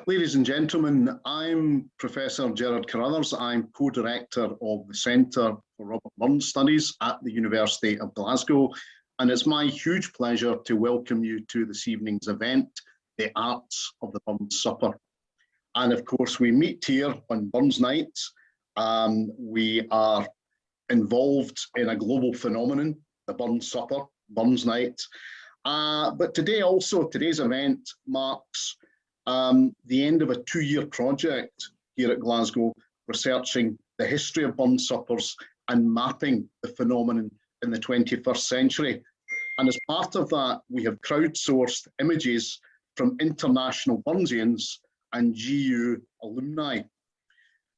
Ladies and gentlemen, I'm Professor Gerard Carruthers. I'm co-director of the Centre for Robert Buns Studies at the University of Glasgow, and it's my huge pleasure to welcome you to this evening's event, The Arts of the Buns Supper. And of course, we meet here on Buns Nights. We are involved in a global phenomenon, the Buns Supper, Buns Night. But today's event marks the end of a 2-year project here at Glasgow, researching the history of bun suppers and mapping the phenomenon in the 21st century. And as part of that, we have crowdsourced images from international Bunsians and GU alumni.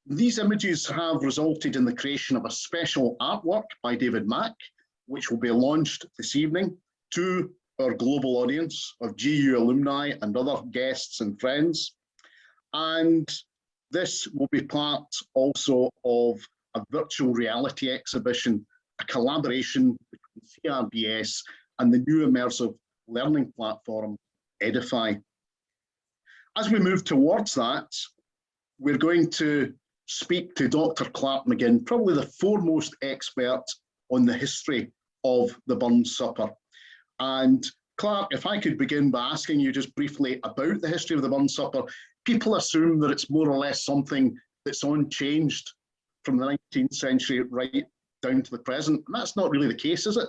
These images have resulted in the creation of a special artwork by David Mach, which will be launched this evening to our global audience of GU alumni and other guests and friends. And this will be part also of a virtual reality exhibition, a collaboration between CRBS and the new immersive learning platform, Edify. As we move towards that, we're going to speak to Dr. Clark McGinn, probably the foremost expert on the history of the Buns Supper. And Clark, if I could begin by asking you just briefly about the history of the Buns Supper. People assume that it's more or less something that's unchanged from the 19th century right down to the present. And that's not really the case, is it?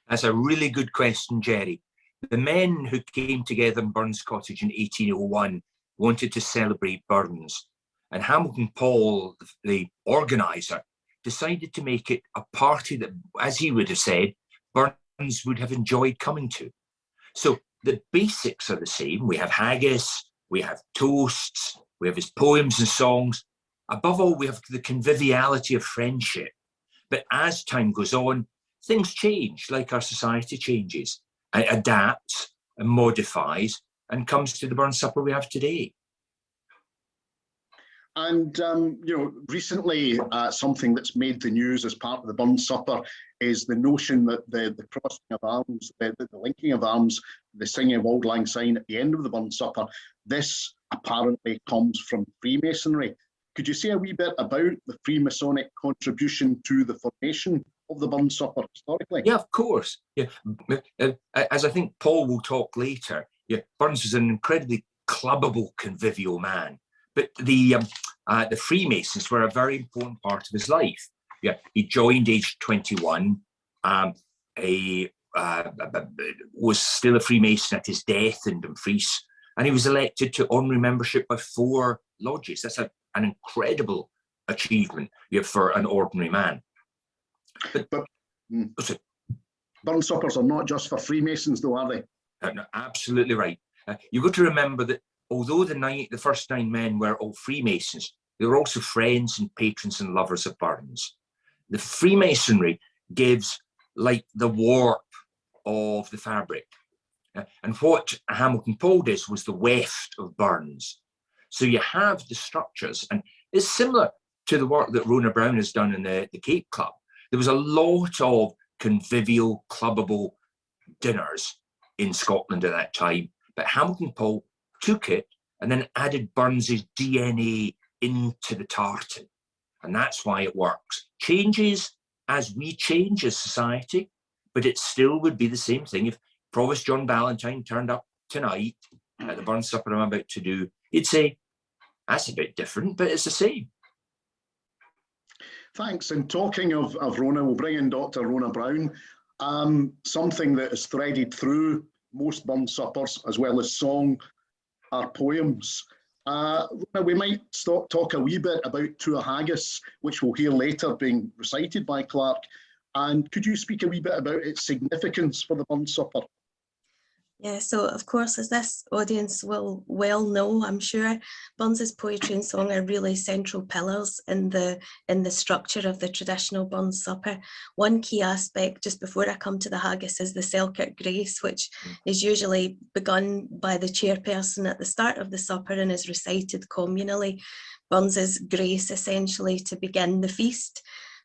That's a really good question, Jerry. The men who came together in Burns Cottage in 1801 wanted to celebrate Burns. And Hamilton Paul, the organiser, decided to make it a party that, as he would have said, Burns would have enjoyed coming to. So the basics are the same. We have haggis, we have toasts, we have his poems and songs. Above all, we have the conviviality of friendship. But as time goes on, things change, like our society changes. It adapts and modifies and comes to the Burns Supper we have today. And, recently something that's made the news as part of the Buns Supper is the notion that the crossing of arms, the linking of arms, the singing of Auld Lang Syne at the end of the Buns Supper, this apparently comes from Freemasonry. Could you say a wee bit about the Freemasonic contribution to the formation of the Buns Supper historically? Yeah, of course. Yeah, as I think Paul will talk later, yeah, Burns was an incredibly clubbable, convivial man. But the Freemasons were a very important part of his life. Yeah, he joined aged 21. He was still a Freemason at his death in Dumfries, and he was elected to honorary membership by 4 lodges. That's an incredible achievement, yeah, for an ordinary man. But Buns Suppers are not just for Freemasons, though, are they? No, absolutely right. You've got to remember that although the first 9 men were all Freemasons, they were also friends and patrons and lovers of Burns. The Freemasonry gives like the warp of the fabric. And what Hamilton Paul did was the weft of Burns. So you have the structures, and it's similar to the work that Rona Brown has done in the Cape Club. There was a lot of convivial, clubbable dinners in Scotland at that time, but Hamilton Paul took it and then added Burns's DNA into the tartan. And that's why it works. Changes as we change as society, but it still would be the same thing. If Provost John Ballantyne turned up tonight at the Buns Supper I'm about to do, he'd say, that's a bit different, but it's the same. Thanks. And talking of Rona, we'll bring in Dr. Rona Brown. Something that is threaded through most Buns Suppers, as well as song, are poems. We might talk a wee bit about Tua Haggis, which we'll hear later being recited by Clark. And could you speak a wee bit about its significance for the Buns Supper? Yeah, so of course, as this audience will well know, I'm sure, Buns's poetry and song are really central pillars in the structure of the traditional Buns Supper. One key aspect, just before I come to the haggis, is the Selkirk Grace, which is usually begun by the chairperson at the start of the supper and is recited communally. Buns's grace, essentially, to begin the feast,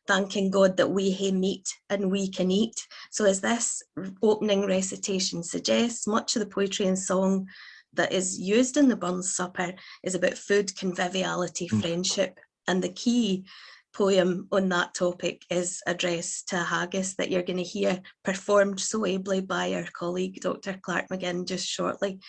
thanking God that we hae meat and we can eat. So as this opening recitation suggests, much of the poetry and song that is used in the Buns supper is about food, conviviality, friendship. And the key poem on that topic is addressed to Haggis, that you're going to hear performed so ably by our colleague, Dr. Clark McGinn, just shortly,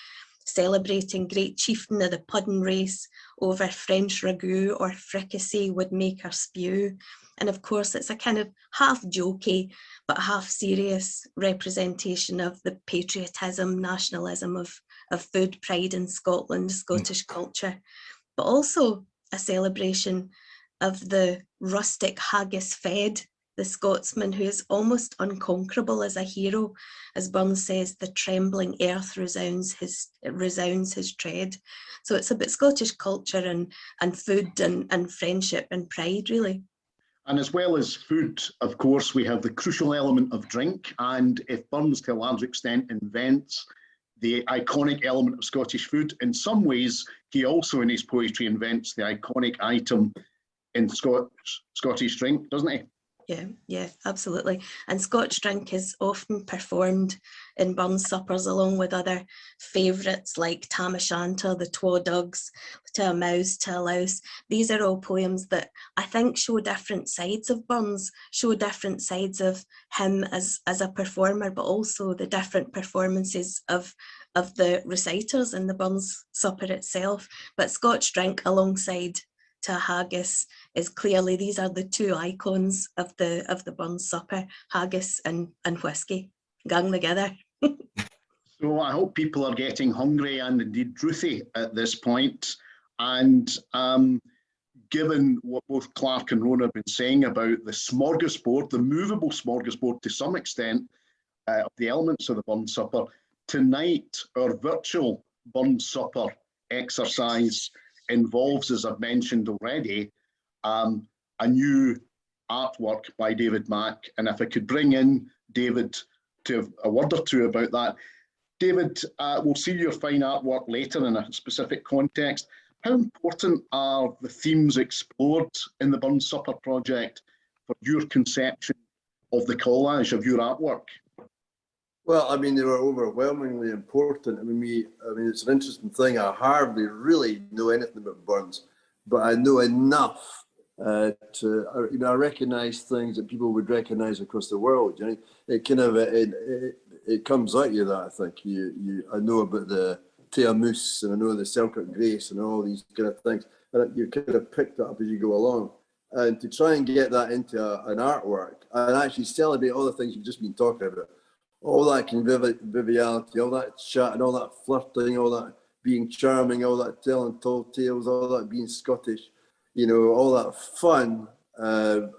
celebrating great chieftain of the pudding race over French ragout or fricassee would make her spew. And of course, it's a kind of half jokey, but half serious representation of the patriotism, nationalism of food, pride in Scotland, Scottish culture, but also a celebration of the rustic Haggis fed, the Scotsman who is almost unconquerable as a hero. As Buns says, the trembling earth resounds his tread. So it's about Scottish culture and food and friendship and pride, really. And as well as food, of course, we have the crucial element of drink. And if Buns to a large extent invents the iconic element of Scottish food, in some ways, he also in his poetry invents the iconic item in Scottish drink, doesn't he? Yeah, absolutely. And Scotch drink is often performed in Buns suppers along with other favourites like Tam o' Shanter, the Twa Dugs, To a Mouse, To a Louse. These are all poems that I think show different sides of Buns, show different sides of him as a performer, but also the different performances of the reciters in the Buns supper itself. But Scotch drink alongside To Haggis is clearly, these are the two icons of the Buns supper, Haggis and whiskey, gang together. So I hope people are getting hungry and indeed drouthy at this point. And given what both Clark and Rona have been saying about the smorgasbord, the movable smorgasbord to some extent, of the elements of the Buns supper, tonight our virtual Buns supper exercise involves, as I've mentioned already, a new artwork by David Mach. And if I could bring in David to have a word or two about that. David, we'll see your fine artwork later in a specific context. How important are the themes explored in the Buns Supper project for your conception of the collage of your artwork? Well, I mean, they were overwhelmingly important. I mean, it's an interesting thing. I hardly really know anything about Buns, but I know enough I recognise things that people would recognise across the world. You know, it kind of it comes out you that I think I know about the Tea Moose and I know the Selkirk Grace and all these kind of things, and you kind of pick that up as you go along. And to try and get that into an artwork and actually celebrate all the things you've just been talking about. All that conviviality, all that chat, and all that flirting, all that being charming, all that telling tall tales, all that being Scottish, you know, all that fun, all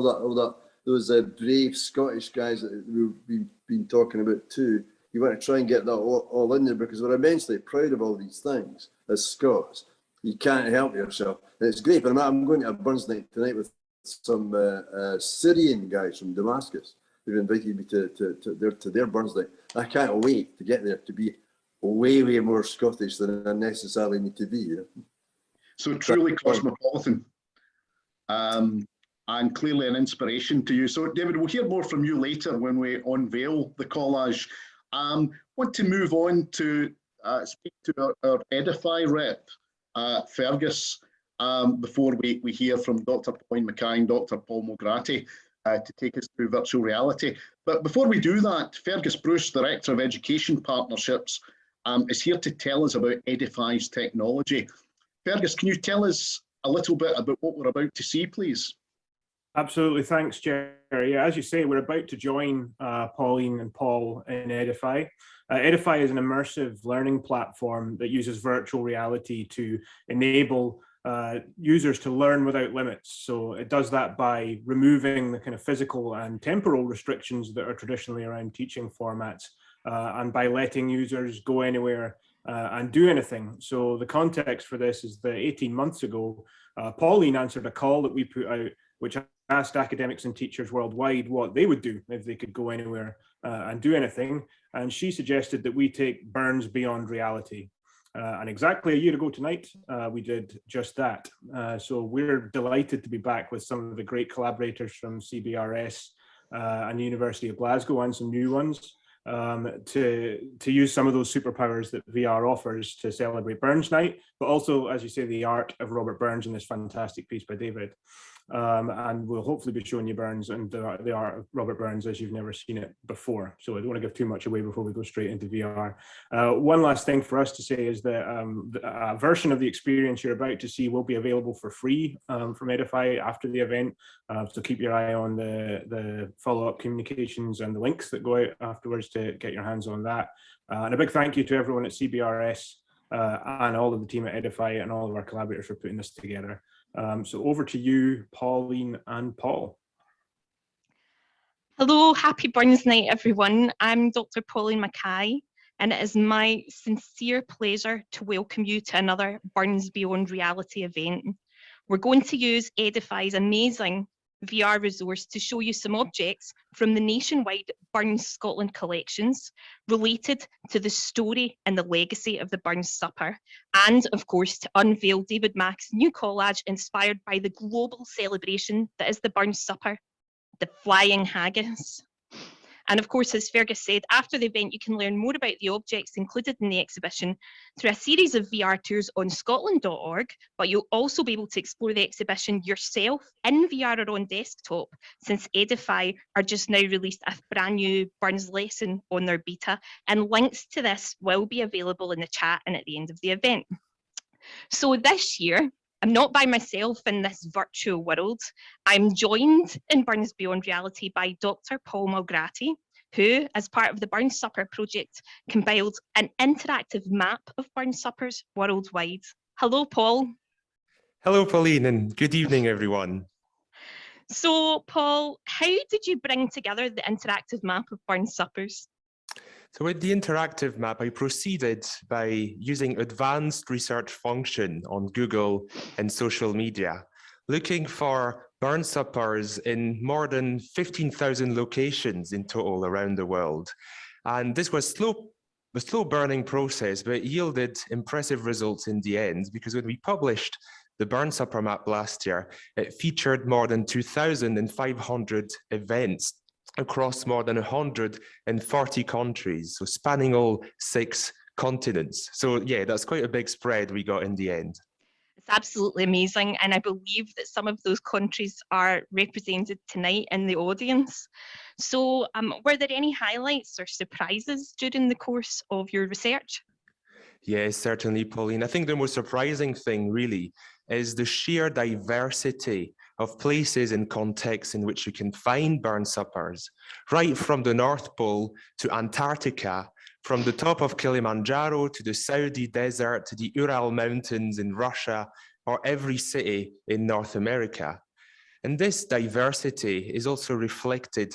that those brave Scottish guys that we've been talking about too. You want to try and get that all in there because we're immensely proud of all these things as Scots. You can't help yourself, and it's great. But I'm going to a Buns night tonight with some Syrian guys from Damascus. They've invited me to their Buns night. I can't wait to get there to be way more Scottish than I necessarily need to be. You know? So truly cosmopolitan, and clearly an inspiration to you. So David, we'll hear more from you later when we unveil the collage. Want to move on to speak to our Edify rep, Fergus, before we hear from Dr. Pauline Mackay and Dr. Paul Mulgrady to take us through virtual reality. But before we do that, Fergus Bruce, Director of Education Partnerships, is here to tell us about Edify's technology. Fergus, can you tell us a little bit about what we're about to see, please? Absolutely, thanks, Jerry. Yeah, as you say, we're about to join Pauline and Paul in Edify. Edify is an immersive learning platform that uses virtual reality to enable users to learn without limits. So it does that by removing the kind of physical and temporal restrictions that are traditionally around teaching formats, and by letting users go anywhere and do anything. So the context for this is that 18 months ago, Pauline answered a call that we put out, which asked academics and teachers worldwide what they would do if they could go anywhere and do anything. And she suggested that we take Burns beyond reality. And exactly a year ago tonight, we did just that. So we're delighted to be back with some of the great collaborators from CBRS and the University of Glasgow and some new ones. to use some of those superpowers that VR offers to celebrate Burns Night, but also, as you say, the art of Robert Burns in this fantastic piece by David. And we'll hopefully be showing you Burns and the art of Robert Burns as you've never seen it before. So I don't want to give too much away before we go straight into VR. One last thing for us to say is that a version of the experience you're about to see will be available for free from Edify after the event. So keep your eye on the follow-up communications and the links that go out afterwards to get your hands on that. And a big thank you to everyone at CBRS and all of the team at Edify and all of our collaborators for putting this together. So over to you, Pauline and Paul. Hello, happy Burns Night, everyone. I'm Dr. Pauline Mackay, and it is my sincere pleasure to welcome you to another Burns Beyond Reality event. We're going to use Edify's amazing VR resource to show you some objects from the nationwide Burns Scotland collections related to the story and the legacy of the Burns Supper, and of course to unveil David Mach's new collage inspired by the global celebration that is the Burns Supper, the Flying Haggis. And of course, as Fergus said, after the event, you can learn more about the objects included in the exhibition through a series of VR tours on scotland.org, but you'll also be able to explore the exhibition yourself in VR or on desktop, since Edify are just now released a brand new Burns lesson on their beta, and links to this will be available in the chat and at the end of the event. So this year, I'm not by myself in this virtual world. I'm joined in Burns Beyond Reality by Dr. Paul Mulgrady, who, as part of the Burns Supper project, compiled an interactive map of Burns Suppers worldwide. Hello, Paul. Hello, Pauline, and good evening, everyone. So, Paul, how did you bring together the interactive map of Burns Suppers? So with the interactive map, I proceeded by using advanced research function on Google and social media, looking for Burns Suppers in more than 15,000 locations in total around the world. And this was a slow burning process, but it yielded impressive results in the end, because when we published the Burns Supper map last year, it featured more than 2,500 events across more than 140 countries, so spanning all 6 continents. So yeah, that's quite a big spread we got in the end. It's absolutely amazing, and I believe that some of those countries are represented tonight in the audience. So were there any highlights or surprises during the course of your research? Yes, certainly, Pauline. I think the most surprising thing really is the sheer diversity of places and contexts in which you can find Burns Suppers, right from the North Pole to Antarctica, from the top of Kilimanjaro to the Saudi desert to the Ural Mountains in Russia, or every city in North America. And this diversity is also reflected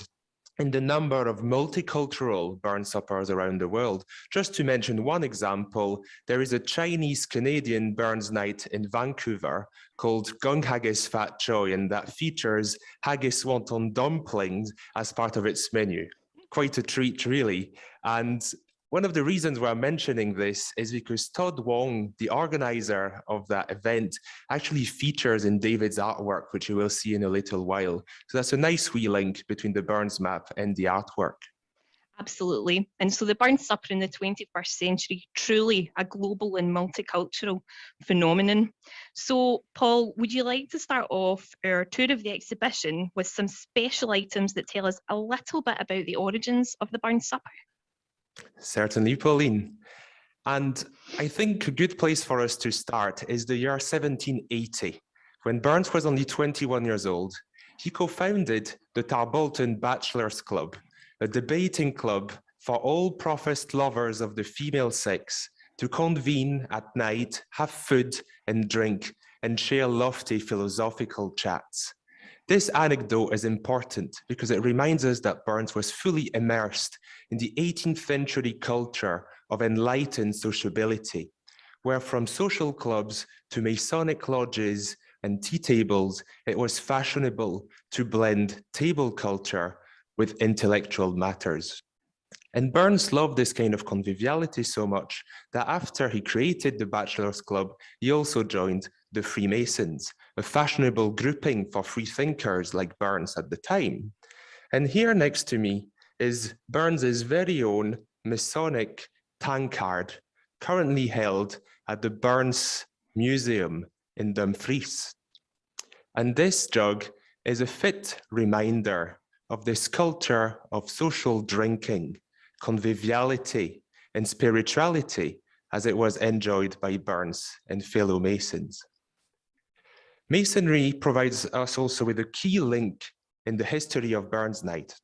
in the number of multicultural Burns Suppers around the world. Just to mention one example, there is a Chinese-Canadian Burns night in Vancouver called Gung Haggis Fat Choi, and that features haggis wonton dumplings as part of its menu. Quite a treat, really. And one of the reasons why I'm mentioning this is because Todd Wong, the organizer of that event, actually features in David's artwork, which you will see in a little while. So that's a nice wee link between the Burns map and the artwork. Absolutely. And so the Burns Supper in the 21st century, truly a global and multicultural phenomenon. So Paul, would you like to start off our tour of the exhibition with some special items that tell us a little bit about the origins of the Burns Supper? Certainly, Pauline. And I think a good place for us to start is the year 1780, when Burns was only 21 years old. He co-founded the Tarbolton Bachelors Club, a debating club for all professed lovers of the female sex to convene at night, have food and drink, and share lofty philosophical chats. This anecdote is important because it reminds us that Burns was fully immersed in the 18th century culture of enlightened sociability, where from social clubs to Masonic lodges and tea tables, it was fashionable to blend table culture with intellectual matters. And Burns loved this kind of conviviality so much that after he created the Bachelors Club, he also joined the Freemasons, a fashionable grouping for free thinkers like Burns at the time. And here next to me is Burns's very own Masonic tankard, currently held at the Burns Museum in Dumfries. And this jug is a fit reminder of this culture of social drinking, conviviality, and spirituality as it was enjoyed by Burns and fellow Masons. Masonry provides us also with a key link in the history of Burns Night,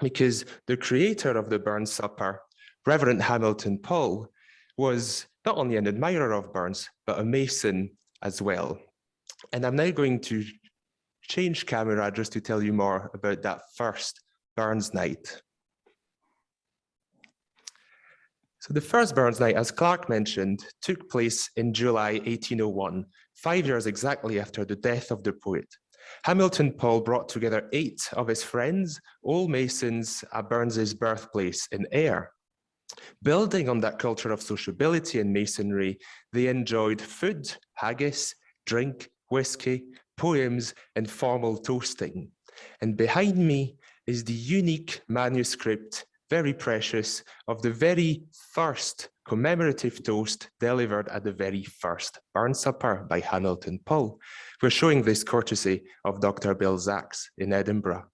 because the creator of the Burns Supper, Reverend Hamilton Paul, was not only an admirer of Burns, but a Mason as well. And I'm now going to change camera just to tell you more about that first Burns Night. So the first Burns Night, as Clark mentioned, took place in July 1801, 5 years exactly after the death of the poet. Hamilton Paul brought together 8 of his friends, all Masons, at Burns's birthplace in Ayr. Building on that culture of sociability and Masonry, they enjoyed food, haggis, drink, whiskey, poems, and formal toasting. And behind me is the unique manuscript, very precious, of the very first commemorative toast delivered at the very first Burns Supper by Hamilton Paul. We're showing this courtesy of Dr. Bill Zacks in Edinburgh.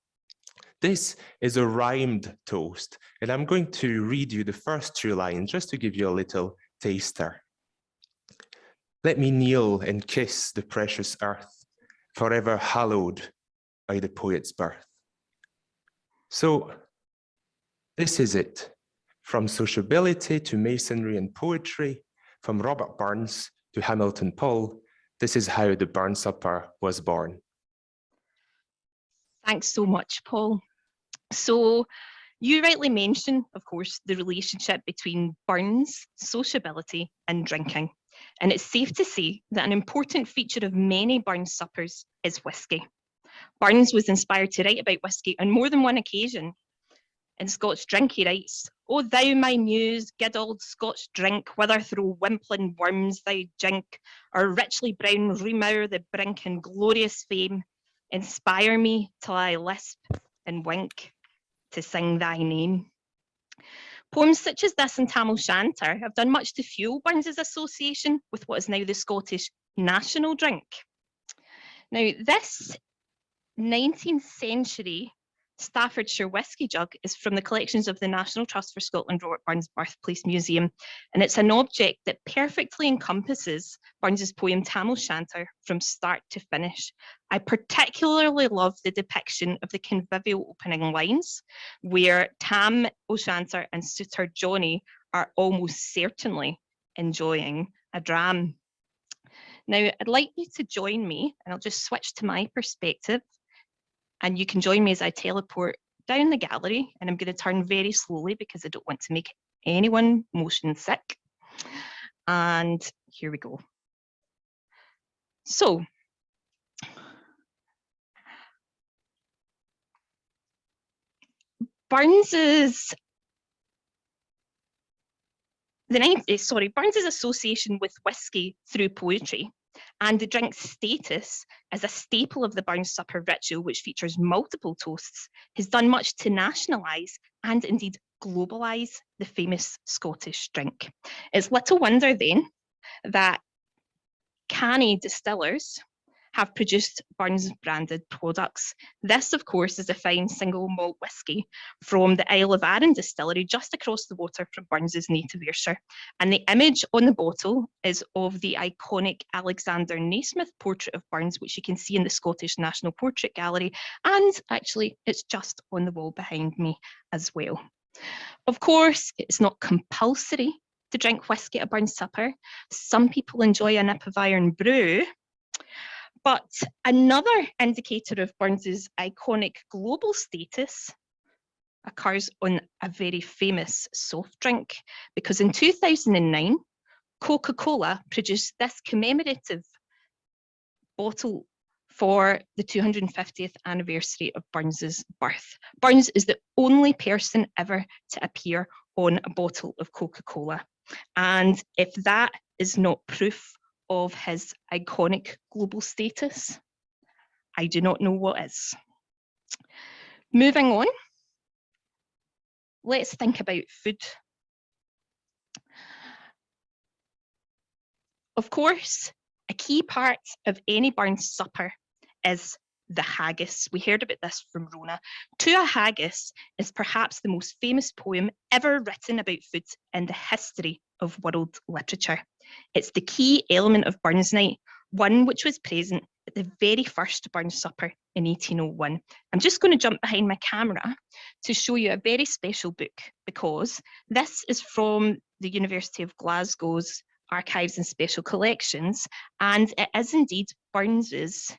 This is a rhymed toast, and I'm going to read you the first 2 lines just to give you a little taster. Let me kneel and kiss the precious earth, forever hallowed by the poet's birth. So this is it. From sociability to Masonry and poetry, from Robert Burns to Hamilton Paul, this is how the Burns Supper was born. Thanks so much, Paul. So you rightly mentioned, of course, the relationship between Burns, sociability, and drinking. And it's safe to say that an important feature of many Burns suppers is whiskey. Burns was inspired to write about whiskey on more than one occasion. In Scotch Drink, he writes, "O thou my muse, good old Scotch drink, whether through wimpling worms thou jink, or richly brown rumour the brink in glorious fame, inspire me till I lisp and wink to sing thy name." Poems such as this and Tam O'Shanter have done much to fuel Burns's association with what is now the Scottish national drink. Now, this 19th century Staffordshire whisky jug is from the collections of the National Trust for Scotland Robert Burns Birthplace Museum, and it's an object that perfectly encompasses Burns's poem Tam O'Shanter from start to finish. I particularly love the depiction of the convivial opening lines, where Tam O'Shanter and suitor Johnny are almost certainly enjoying a dram. Now, I'd like you to join me, and I'll just switch to my perspective. And you can join me as I teleport down the gallery, and I'm going to turn very slowly because I don't want to make anyone motion sick. And here we go. So, Burns's association with whiskey through poetry and the drink's status as a staple of the Burns Supper ritual, which features multiple toasts, has done much to nationalise and indeed globalise the famous Scottish drink. It's little wonder then that canny distillers have produced Burns branded products. This, of course, is a fine single malt whisky from the Isle of Arran distillery just across the water from Burns's native Ayrshire. And the image on the bottle is of the iconic Alexander Naismith portrait of Burns, which you can see in the Scottish National Portrait Gallery. And actually, it's just on the wall behind me as well. Of course, it's not compulsory to drink whisky at a Burns supper. Some people enjoy a nip of iron brew. But another indicator of Burns's iconic global status occurs on a very famous soft drink, because in 2009, Coca-Cola produced this commemorative bottle for the 250th anniversary of Burns's birth. Burns is the only person ever to appear on a bottle of Coca-Cola. And if that is not proof of his iconic global status, I do not know what is. Moving on, let's think about food. Of course, a key part of any Burns supper is the haggis. We heard about this from Rona. To a Haggis is perhaps the most famous poem ever written about food in the history of world literature. It's the key element of Burns Night, one which was present at the very first Burns supper in 1801. I'm just going to jump behind my camera to show you a very special book, because this is from the University of Glasgow's Archives and Special Collections, and it is indeed Burns's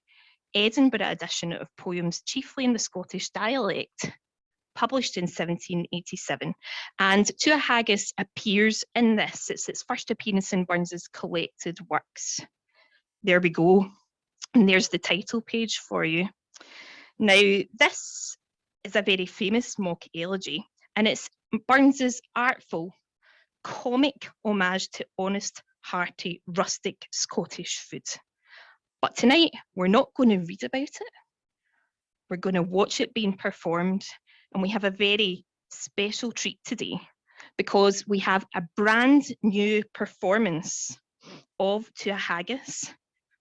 Edinburgh edition of poems, chiefly in the Scottish dialect, published in 1787. And To a Haggis appears in this. It's its first appearance in Burns's collected works. There we go. And there's the title page for you. Now, this is a very famous mock elegy, and it's Burns's artful, comic homage to honest, hearty, rustic Scottish food. But tonight, we're not going to read about it. We're going to watch it being performed. And we have a very special treat today, because we have a brand new performance of To a Haggis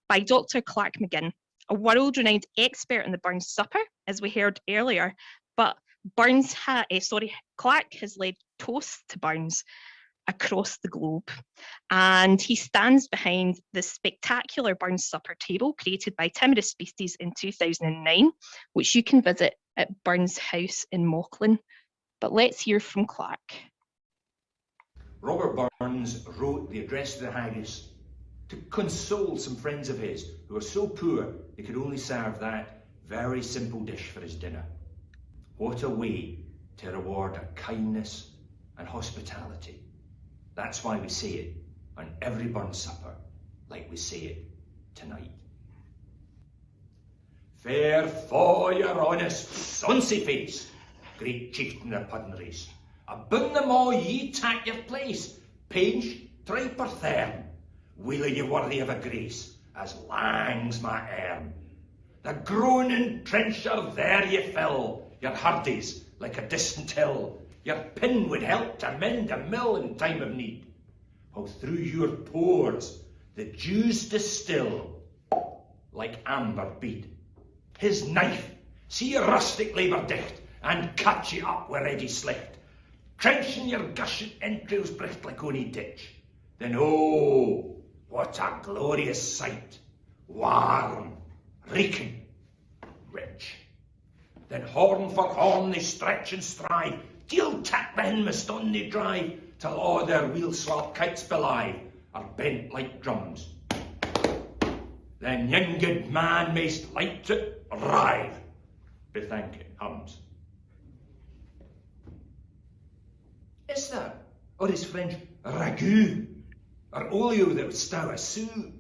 by Dr. Clark McGinn, a world-renowned expert in the Burns supper, as we heard earlier. But Clark has led toasts to Burns across the globe, and he stands behind the spectacular Burns supper table created by Timorous Species in 2009, which you can visit at Burns House in Mauchline. But let's hear from Clark. Robert Burns wrote the address to the Haggis to console some friends of his who were so poor they could only serve that very simple dish for his dinner. What a way to reward a kindness and hospitality. That's why we say it on every Burns supper, like we say it tonight. Fair for your honest, sonsy face, great chieftain of puddin' race. Aboon them all ye tak your place, page, tripe or thern. Will ye worthy of a grace, as lang's my arm. The groaning trencher there ye fill, your hardies like a distant hill. Your pin would help to mend a mill in time of need, while through your pores the dews distill like amber bead. His knife, see your rustic labour dicht, and cut ye up wi' ready slicht, trenching your gushing entrails bricht like ony ditch. Then oh, what a glorious sight, warm, reeking, rich. Then horn for horn they stretch and strive, till tak the hen must on they drive, till all their wheel slap kites belie are bent like drums. Then young good man mayst like to rive, bethank it hums. Is there, or is French ragout, or olio that would stow a sou,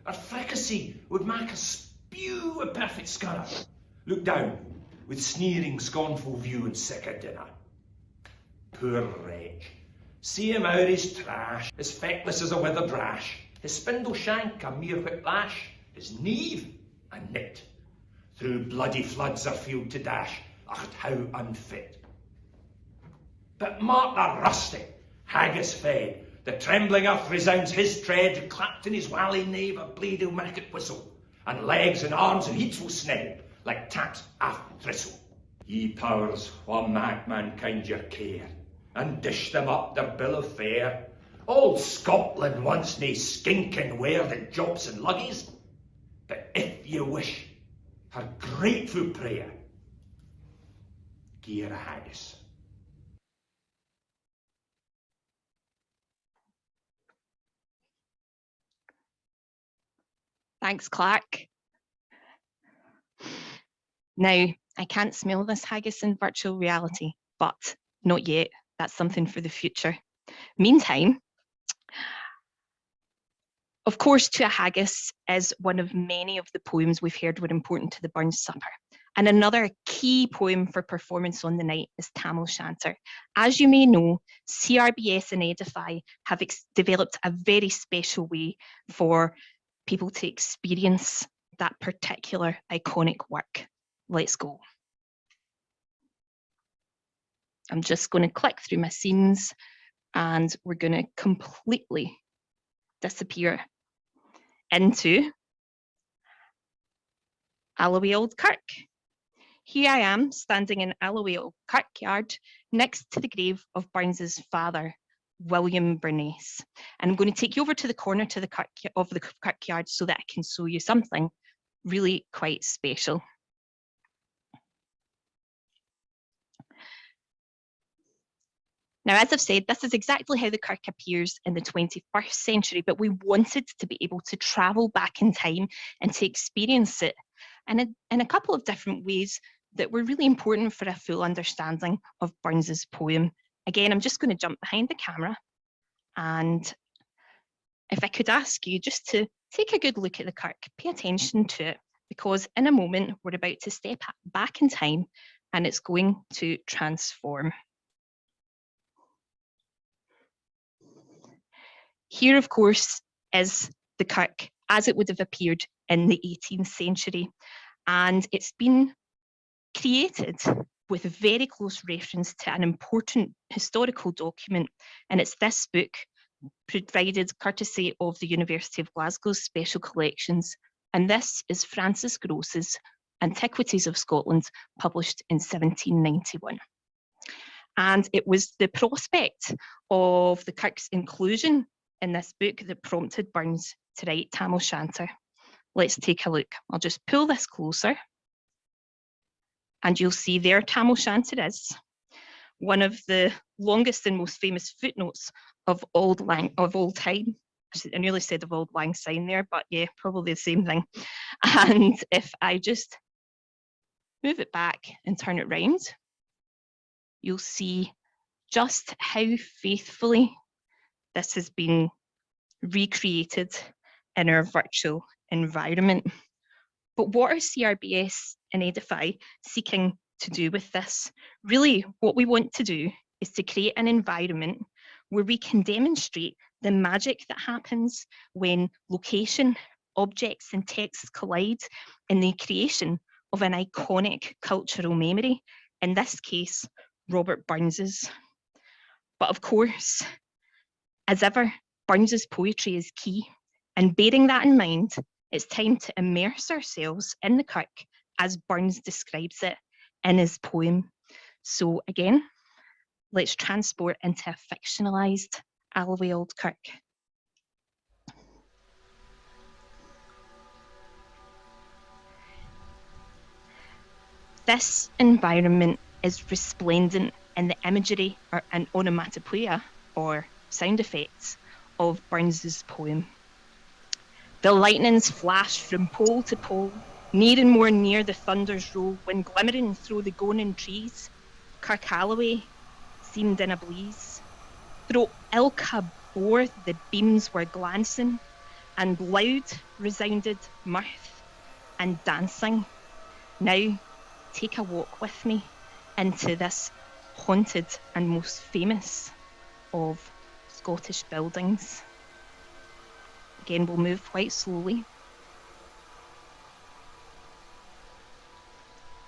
or fricassee would make a spew a perfect scunner? Look down, with sneering scornful view and sick a dinner. Poor wretch, see him out his trash, as feckless as a withered rash, his spindle shank a mere whip lash, his neve a nit. Through bloody floods are field to dash, ach how unfit. But mark the rustic, haggis fed, the trembling earth resounds his tread, clapped in his wally nave a blade o' market whistle, and legs and arms and heats will sned, like taps aft thistle. Ye powers, wha mak mankind your care, and dish them up their bill of fare. All Scotland wants nae skinking ware that jops and luggies, but if ye wish her grateful prayer, gie her a haggis. Thanks, Clark. Now, I can't smell this haggis in virtual reality, but not yet. That's something for the future. Meantime, of course, To a Haggis is one of many of the poems we've heard were important to the Burns supper. And another key poem for performance on the night is Tamil Shanter. As you may know, CRBS and Edify have developed a very special way for people to experience that particular iconic work. Let's go. I'm just going to click through my scenes and we're going to completely disappear into Alloway Kirk. Here I am standing in Alloway Kirkyard next to the grave of Burns's father, William Bernays. And I'm going to take you over to the corner to the kirkyard so that I can show you something really quite special. Now, as I've said, this is exactly how the Kirk appears in the 21st century, but we wanted to be able to travel back in time and to experience it in a couple of different ways that were really important for a full understanding of Burns's poem. Again, I'm just going to jump behind the camera, and if I could ask you just to take a good look at the Kirk, pay attention to it, because in a moment we're about to step back in time and it's going to transform. Here, of course, is the Kirk as it would have appeared in the 18th century, and it's been created with a very close reference to an important historical document, and it's this book provided courtesy of the University of Glasgow's Special Collections, and this is Francis Gross's Antiquities of Scotland, published in 1791. And it was the prospect of the Kirk's inclusion in this book that prompted Burns to write Tam O'Shanter. Let's take a look. I'll just pull this closer, and you'll see there Tam O'Shanter is one of the longest and most famous footnotes of old time. I nearly said of Auld Lang Syne there, but yeah, probably the same thing. And if I just move it back and turn it round, you'll see just how faithfully this has been recreated in our virtual environment. But what are CRBS and Edify seeking to do with this? Really, what we want to do is to create an environment where we can demonstrate the magic that happens when location, objects and texts collide in the creation of an iconic cultural memory, in this case, Robert Burns's. But of course, as ever, Burns's poetry is key, and bearing that in mind, it's time to immerse ourselves in the Kirk as Burns describes it in his poem. So again, let's transport into a fictionalized Alloway Kirk. This environment is resplendent in the imagery and onomatopoeia, or sound effects, of Burns's poem. The lightnings flash from pole to pole, near and more near the thunders roll, when glimmering through the goning trees, Kirk Alloway seemed in a blaze. Through ilka bore the beams were glancing, and loud resounded mirth and dancing. Now take a walk with me into this haunted and most famous of Scottish buildings. Again, we'll move quite slowly.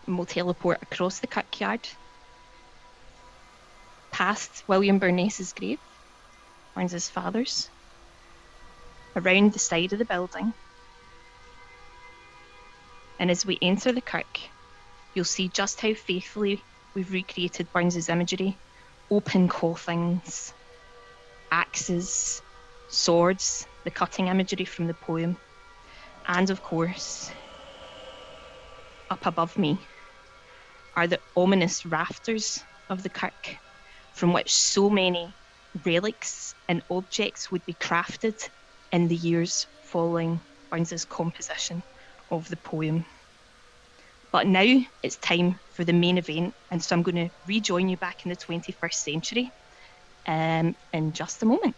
And we'll teleport across the kirkyard, past William Bernays' grave, Burns's father's, around the side of the building. And as we enter the kirk, you'll see just how faithfully we've recreated Burns's imagery. Open coffins, axes, swords, the cutting imagery from the poem. And of course, up above me are the ominous rafters of the kirk, from which so many relics and objects would be crafted in the years following Burns's composition of the poem. But now it's time for the main event, and so I'm going to rejoin you back in the 21st century in just a moment.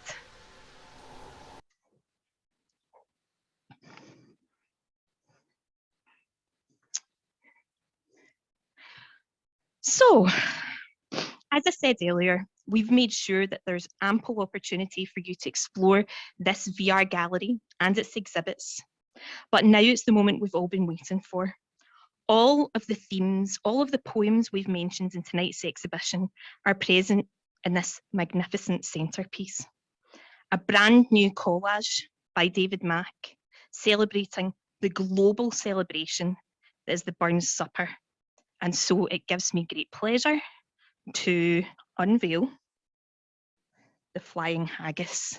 So, as I said earlier, we've made sure that there's ample opportunity for you to explore this VR gallery and its exhibits. But now it's the moment we've all been waiting for. All of the themes, all of the poems we've mentioned in tonight's exhibition are present in this magnificent centrepiece. A brand new collage by David Mach, celebrating the global celebration that is the Burns Supper. And so it gives me great pleasure to unveil the flying haggis.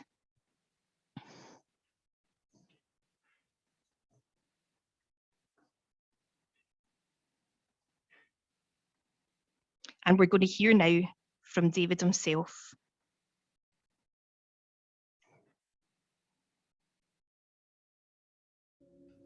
And we're going to hear now from David himself.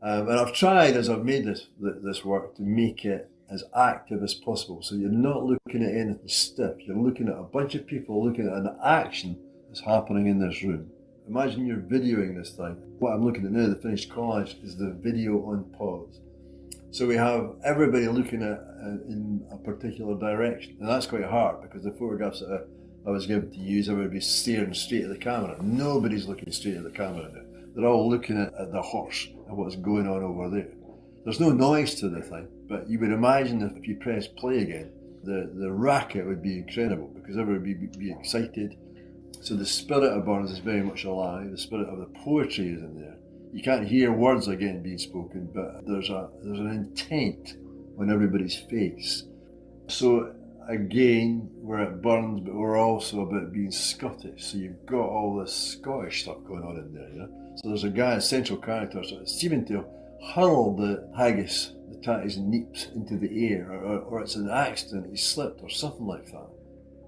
And I've tried, as I've made this work, to make it as active as possible. So you're not looking at anything stiff. You're looking at a bunch of people looking at an action that's happening in this room. Imagine you're videoing this thing. What I'm looking at now, the finished collage, is the video on pause. So we have everybody looking at in a particular direction, and that's quite hard because the photographs that I was given to use, everybody's staring straight at the camera. Nobody's looking straight at the camera now. They're all looking at the horse and what's going on over there. There's no noise to the thing, but you would imagine if you press play again, the racket would be incredible because everybody would be excited. So the spirit of Burns is very much alive. The spirit of the poetry is in there. You can't hear words again being spoken, but there's an intent on everybody's face. So again, we're at Burns, but we're also about being Scottish. So you've got all this Scottish stuff going on in there, you know? So there's a guy, a central character, sort of seeming to hurl the haggis, the tatties and neeps into the air, or it's an accident, he slipped or something like that.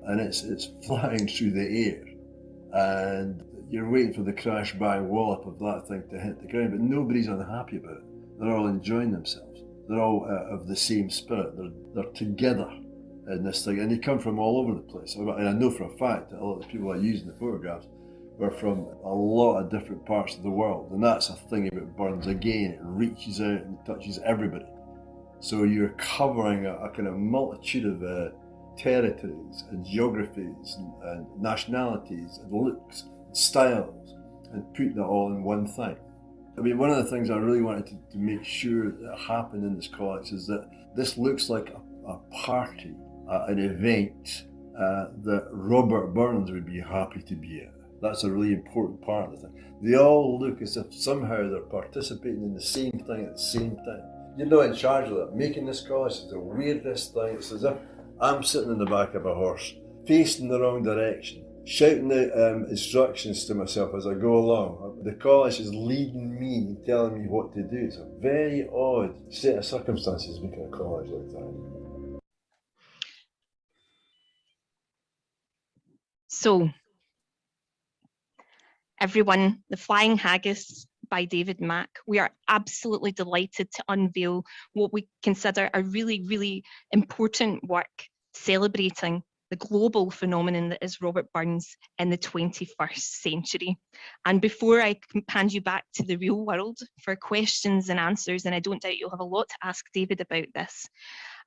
And it's flying through the air. And you're waiting for the crash bang wallop of that thing to hit the ground, but nobody's unhappy about it. They're all enjoying themselves. They're all of the same spirit. They're together in this thing, and they come from all over the place. And I know for a fact that a lot of the people I use in the photographs were from a lot of different parts of the world, and that's a thing about Burns. Again, it reaches out and touches everybody. So you're covering a kind of multitude of territories and geographies and nationalities and looks and styles, and put that all in one thing. I mean, one of the things I really wanted to make sure that happened in this college is that this looks like a party, an event that Robert Burns would be happy to be at. That's a really important part of the thing. They all look as if somehow they're participating in the same thing at the same time. You're not in charge of that. Making this college is the weirdest thing. It's as if I'm sitting in the back of a horse, facing the wrong direction, shouting out instructions to myself as I go along. The college is leading me, telling me what to do. It's a very odd set of circumstances making a college like that. So, everyone, The Flying Haggis by David Mach. We are absolutely delighted to unveil what we consider a really, really important work celebrating the global phenomenon that is Robert Burns in the 21st century. And before I hand you back to the real world for questions and answers, and I don't doubt you'll have a lot to ask David about this,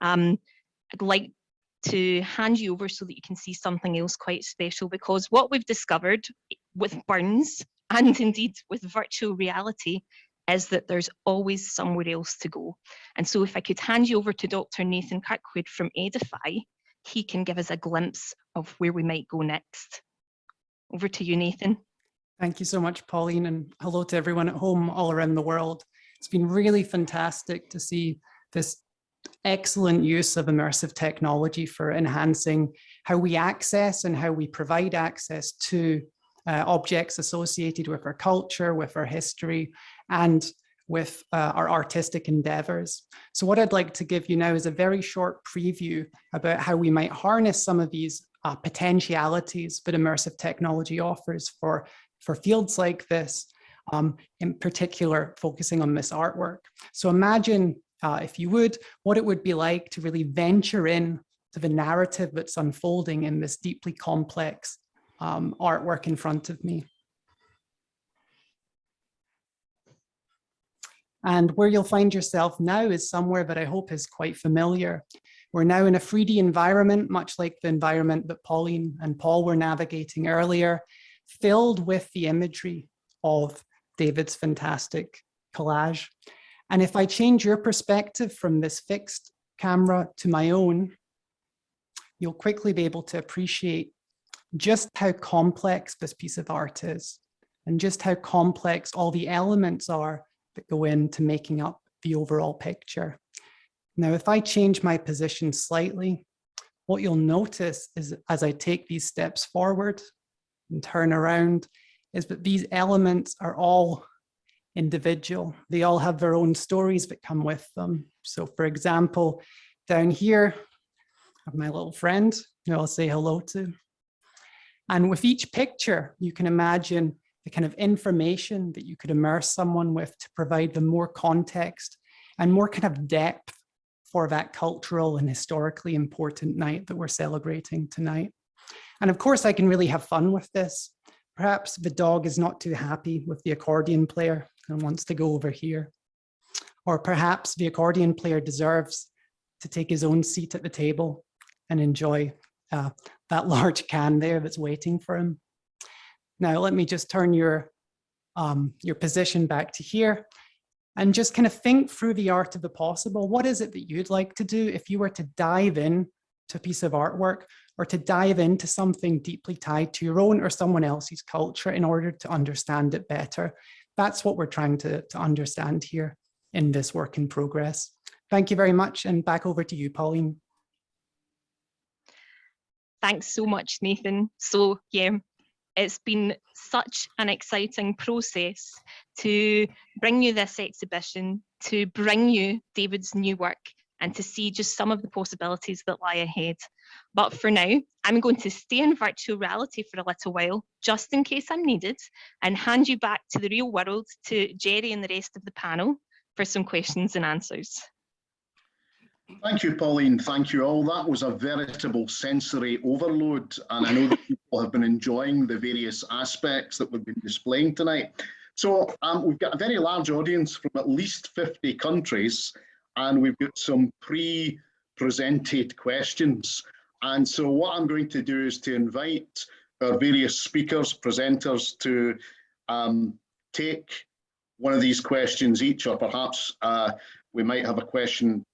I'd like to hand you over so that you can see something else quite special, because what we've discovered with Burns and indeed with virtual reality is that there's always somewhere else to go. And so if I could hand you over to Dr. Nathan Kirkwood from Edify, he can give us a glimpse of where we might go next. Over to you, Nathan. Thank you so much, Pauline, and hello to everyone at home all around the world. It's been really fantastic to see this excellent use of immersive technology for enhancing how we access and how we provide access to objects associated with our culture, with our history, and with our artistic endeavors. So what I'd like to give you now is a very short preview about how we might harness some of these potentialities that immersive technology offers for fields like this, in particular focusing on this artwork. So imagine, if you would, what it would be like to really venture in to the narrative that's unfolding in this deeply complex artwork in front of me. And where you'll find yourself now is somewhere that I hope is quite familiar. We're now in a 3D environment, much like the environment that Pauline and Paul were navigating earlier, filled with the imagery of David's fantastic collage. And if I change your perspective from this fixed camera to my own, you'll quickly be able to appreciate just how complex this piece of art is, and just how complex all the elements are that go into making up the overall picture. Now, if I change my position slightly, what you'll notice is as I take these steps forward and turn around, is that these elements are all individual. They all have their own stories that come with them. So for example, down here, I have my little friend who I'll say hello to. And with each picture, you can imagine the kind of information that you could immerse someone with to provide them more context and more kind of depth for that cultural and historically important night that we're celebrating tonight. And of course, I can really have fun with this. Perhaps the dog is not too happy with the accordion player and wants to go over here. Or perhaps the accordion player deserves to take his own seat at the table and enjoy that large can there that's waiting for him. Now, let me just turn your position back to here and just kind of think through the art of the possible. What is it that you'd like to do if you were to dive in to a piece of artwork, or to dive into something deeply tied to your own or someone else's culture in order to understand it better? That's what we're trying to understand here in this work in progress. Thank you very much, and back over to you, Pauline. Thanks so much, Nathan. So yeah, it's been such an exciting process to bring you this exhibition, to bring you David's new work, and to see just some of the possibilities that lie ahead. But for now, I'm going to stay in virtual reality for a little while, just in case I'm needed, and hand you back to the real world, to Jerry and the rest of the panel for some questions and answers. Thank you, Pauline. Thank you all. That was a veritable sensory overload, and I know that people have been enjoying the various aspects that we've been displaying tonight. So we've got a very large audience from at least 50 countries, and we've got some pre-presented questions. And so what I'm going to do is to invite our various speakers, presenters, to take one of these questions each, or perhaps we might have a question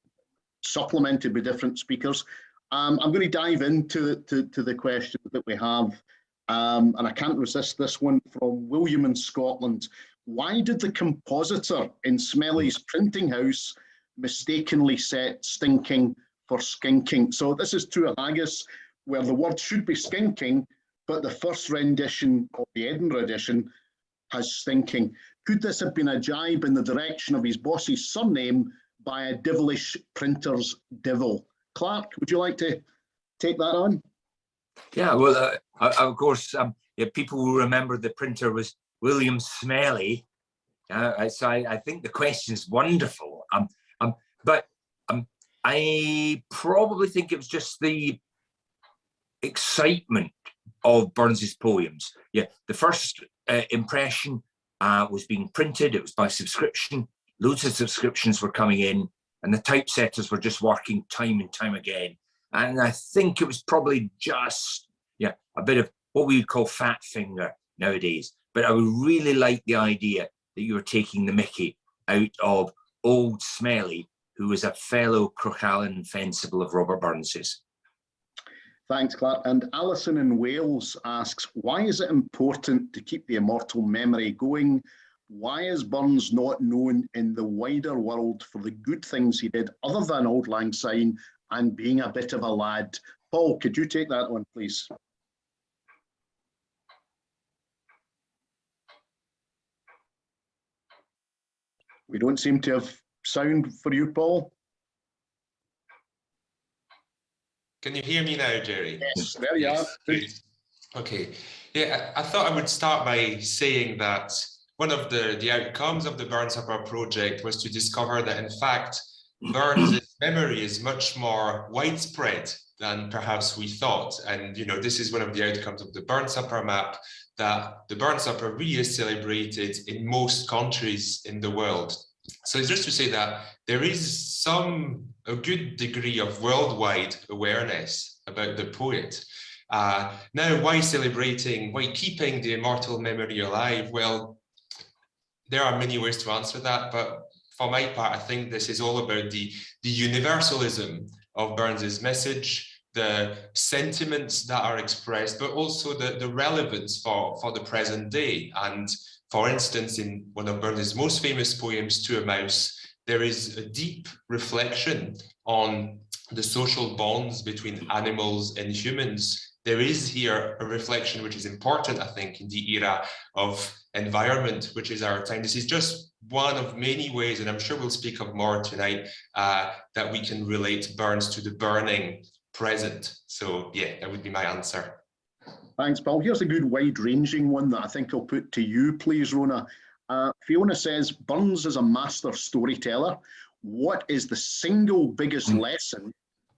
supplemented with different speakers. I'm going to dive into the questions that we have, and I can't resist this one from William in Scotland. Why did the compositor in Smelly's printing house mistakenly set stinking for skinking? So this is true of Haggis, where the word should be skinking, but the first rendition of the Edinburgh edition has stinking. Could this have been a jibe in the direction of his boss's surname by a devilish printer's devil? Clark, would you like to take that on? Yeah, well, of course, yeah, people will remember the printer was William Smelly. So I think the question is wonderful. But I probably think it was just the excitement of Burns's poems. Yeah, the first impression was being printed. It was by subscription. Loads of subscriptions were coming in, and the typesetters were just working time and time again. And I think it was probably just, yeah, a bit of what we would call fat finger nowadays. But I would really like the idea that you were taking the mickey out of old Smelly, who was a fellow Crochallan fencible of Robert Burns's. Thanks, Clark. And Alison in Wales asks, why is it important to keep the immortal memory going? Why is Burns not known in the wider world for the good things he did other than Auld Lang Syne and being a bit of a lad? Paul, could you take that one, please? We don't seem to have sound for you, Paul. Can you hear me now, Jerry? Yes, there you are. Okay. Yeah, I thought I would start by saying that one of the outcomes of the Burns Supper project was to discover that, in fact, Burns' memory is much more widespread than perhaps we thought. And, you know, this is one of the outcomes of the Burns Supper map, that the Burns Supper really is celebrated in most countries in the world. So it's just to say that there is a good degree of worldwide awareness about the poet. Now, why celebrating, why keeping the immortal memory alive? Well, there are many ways to answer that, but for my part, I think this is all about the universalism of Burns's message, the sentiments that are expressed, but also the relevance for the present day. And for instance, in one of Burns's most famous poems, To a Mouse, there is a deep reflection on the social bonds between animals and humans. There is here a reflection which is important, I think, in the era of environment, which is our time. This is just one of many ways, and I'm sure we'll speak of more tonight, that we can relate Burns to the burning present. So yeah, that would be my answer. Thanks, Paul. Here's a good wide-ranging one that I think I'll put to you, please, Rona. Fiona says, Burns is a master storyteller. What is the single biggest lesson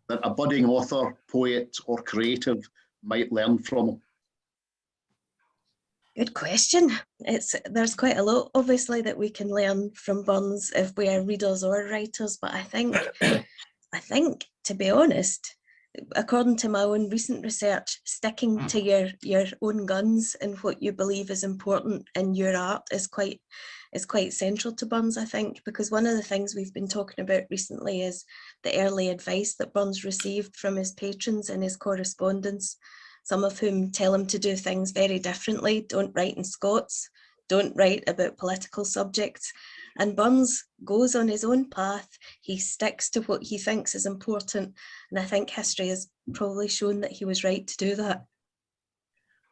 that a budding author, poet, or creative might learn from him? Good question. There's quite a lot, obviously, that we can learn from Buns if we are readers or writers, but I think, to be honest, according to my own recent research, sticking to your own guns and what you believe is important in your art is quite central to Buns, I think, because one of the things we've been talking about recently is the early advice that Buns received from his patrons in his correspondence, some of whom tell him to do things very differently. Don't write in Scots, don't write about political subjects. And Buns goes on his own path. He sticks to what he thinks is important. And I think history has probably shown that he was right to do that.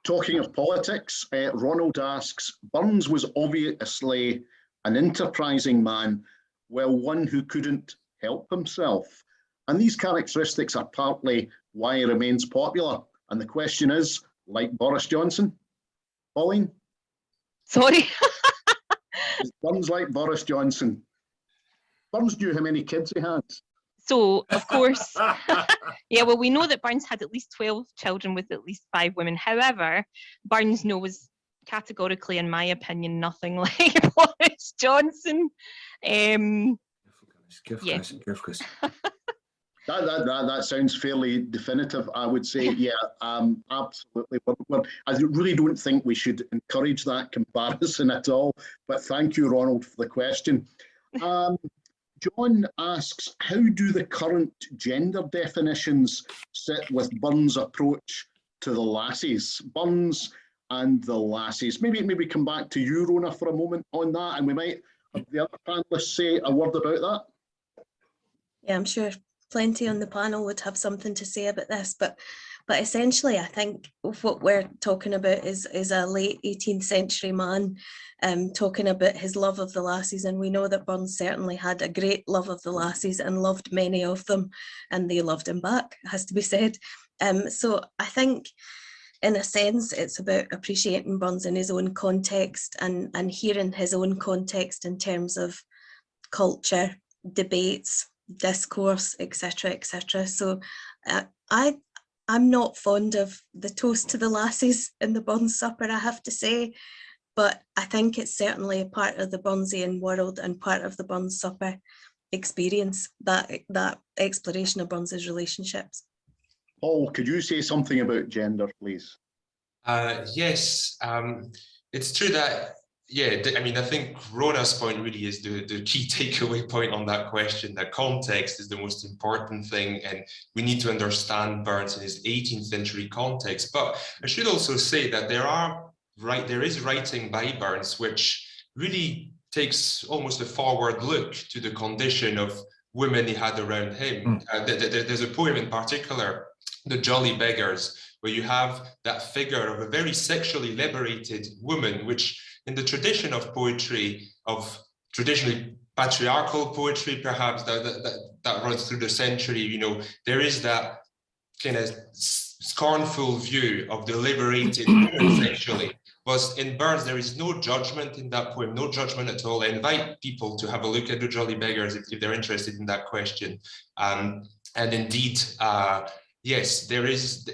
Talking of politics, Ronald asks, Burns was obviously an enterprising man, well, one who couldn't help himself. And these characteristics are partly why he remains popular. And the question is, like Boris Johnson? Pauline? Sorry. Is Burns like Boris Johnson? Burns knew how many kids he had. So, of course, yeah, well, we know that Burns had at least 12 children with at least 5 women. However, Burns knows categorically, in my opinion, nothing like Boris Johnson. That sounds fairly definitive, I would say. Yeah, absolutely. I really don't think we should encourage that comparison at all. But thank you, Ronald, for the question. John asks, how do the current gender definitions sit with Burns' approach to the lassies? Burns and the lassies. Maybe come back to you, Rona, for a moment on that, and we might have the other panelists say a word about that. Yeah, I'm sure plenty on the panel would have something to say about this, but essentially I think what we're talking about is a late 18th century man talking about his love of the lassies, and we know that Burns certainly had a great love of the lassies and loved many of them, and they loved him back, has to be said. So I think in a sense it's about appreciating Burns in his own context and hearing his own context in terms of culture, debates, discourse, etc., etc. So I'm not fond of the toast to the lassies in the Buns supper, I have to say, but I think it's certainly a part of the Bunsian world and part of the Buns supper experience, that exploration of Buns's relationships. Paul, could you say something about gender, please? Yes, it's true that, yeah, I mean, I think Rona's point really is the key takeaway point on that question, that context is the most important thing, and we need to understand Burns in his 18th century context. But I should also say that there is writing by Burns which really takes almost a forward look to the condition of women he had around him. There's a poem in particular, The Jolly Beggars, where you have that figure of a very sexually liberated woman, which in the tradition of poetry, of traditionally patriarchal poetry, perhaps that runs through the century, you know, there is that kind of scornful view of the liberated woman sexually. But in Burns, there is no judgment in that poem, no judgment at all. I invite people to have a look at The Jolly Beggars if they're interested in that question. And indeed, yes, there is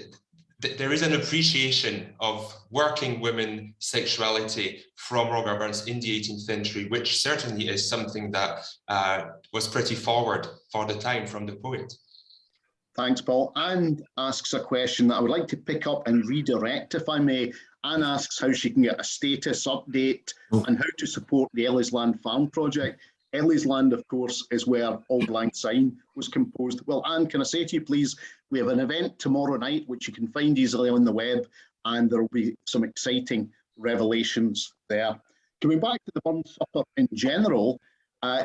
an appreciation of working women sexuality from Robert Burns in the 18th century, which certainly is something that was pretty forward for the time from the poet. Thanks, Paul. Anne asks a question that I would like to pick up and redirect, if I may. Anne asks how she can get a status update and how to support the Ellis Land Farm project. Ellis land, of course, is where Auld Lang Syne was composed. Well, Anne, can I say to you, please, we have an event tomorrow night, which you can find easily on the web, and there will be some exciting revelations there. Coming back to the Buns Supper in general,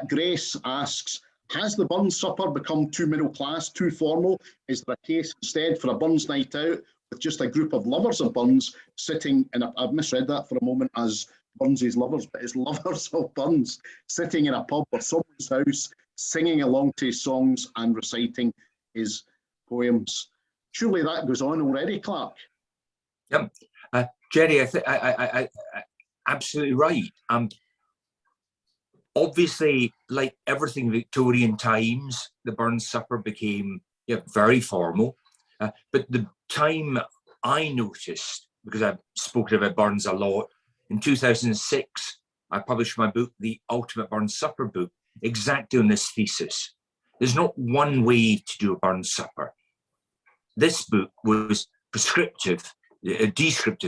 Grace asks, has the Buns Supper become too middle class, too formal? Is there a case instead for a Buns night out with just a group of lovers of buns sitting in a, I've misread that for a moment as Buns' lovers, but it's lovers of buns sitting in a pub or someone's house, singing along to his songs and reciting his poems? Surely that goes on already, Clark. Yep. Jerry, I absolutely right. Obviously, like everything Victorian times, the Buns Supper became very formal. But the time I noticed, because I've spoken about Buns a lot, in 2006, I published my book, The Ultimate Buns Supper Book, exactly on this thesis. There's not one way to do a Buns Supper. This book was descriptive,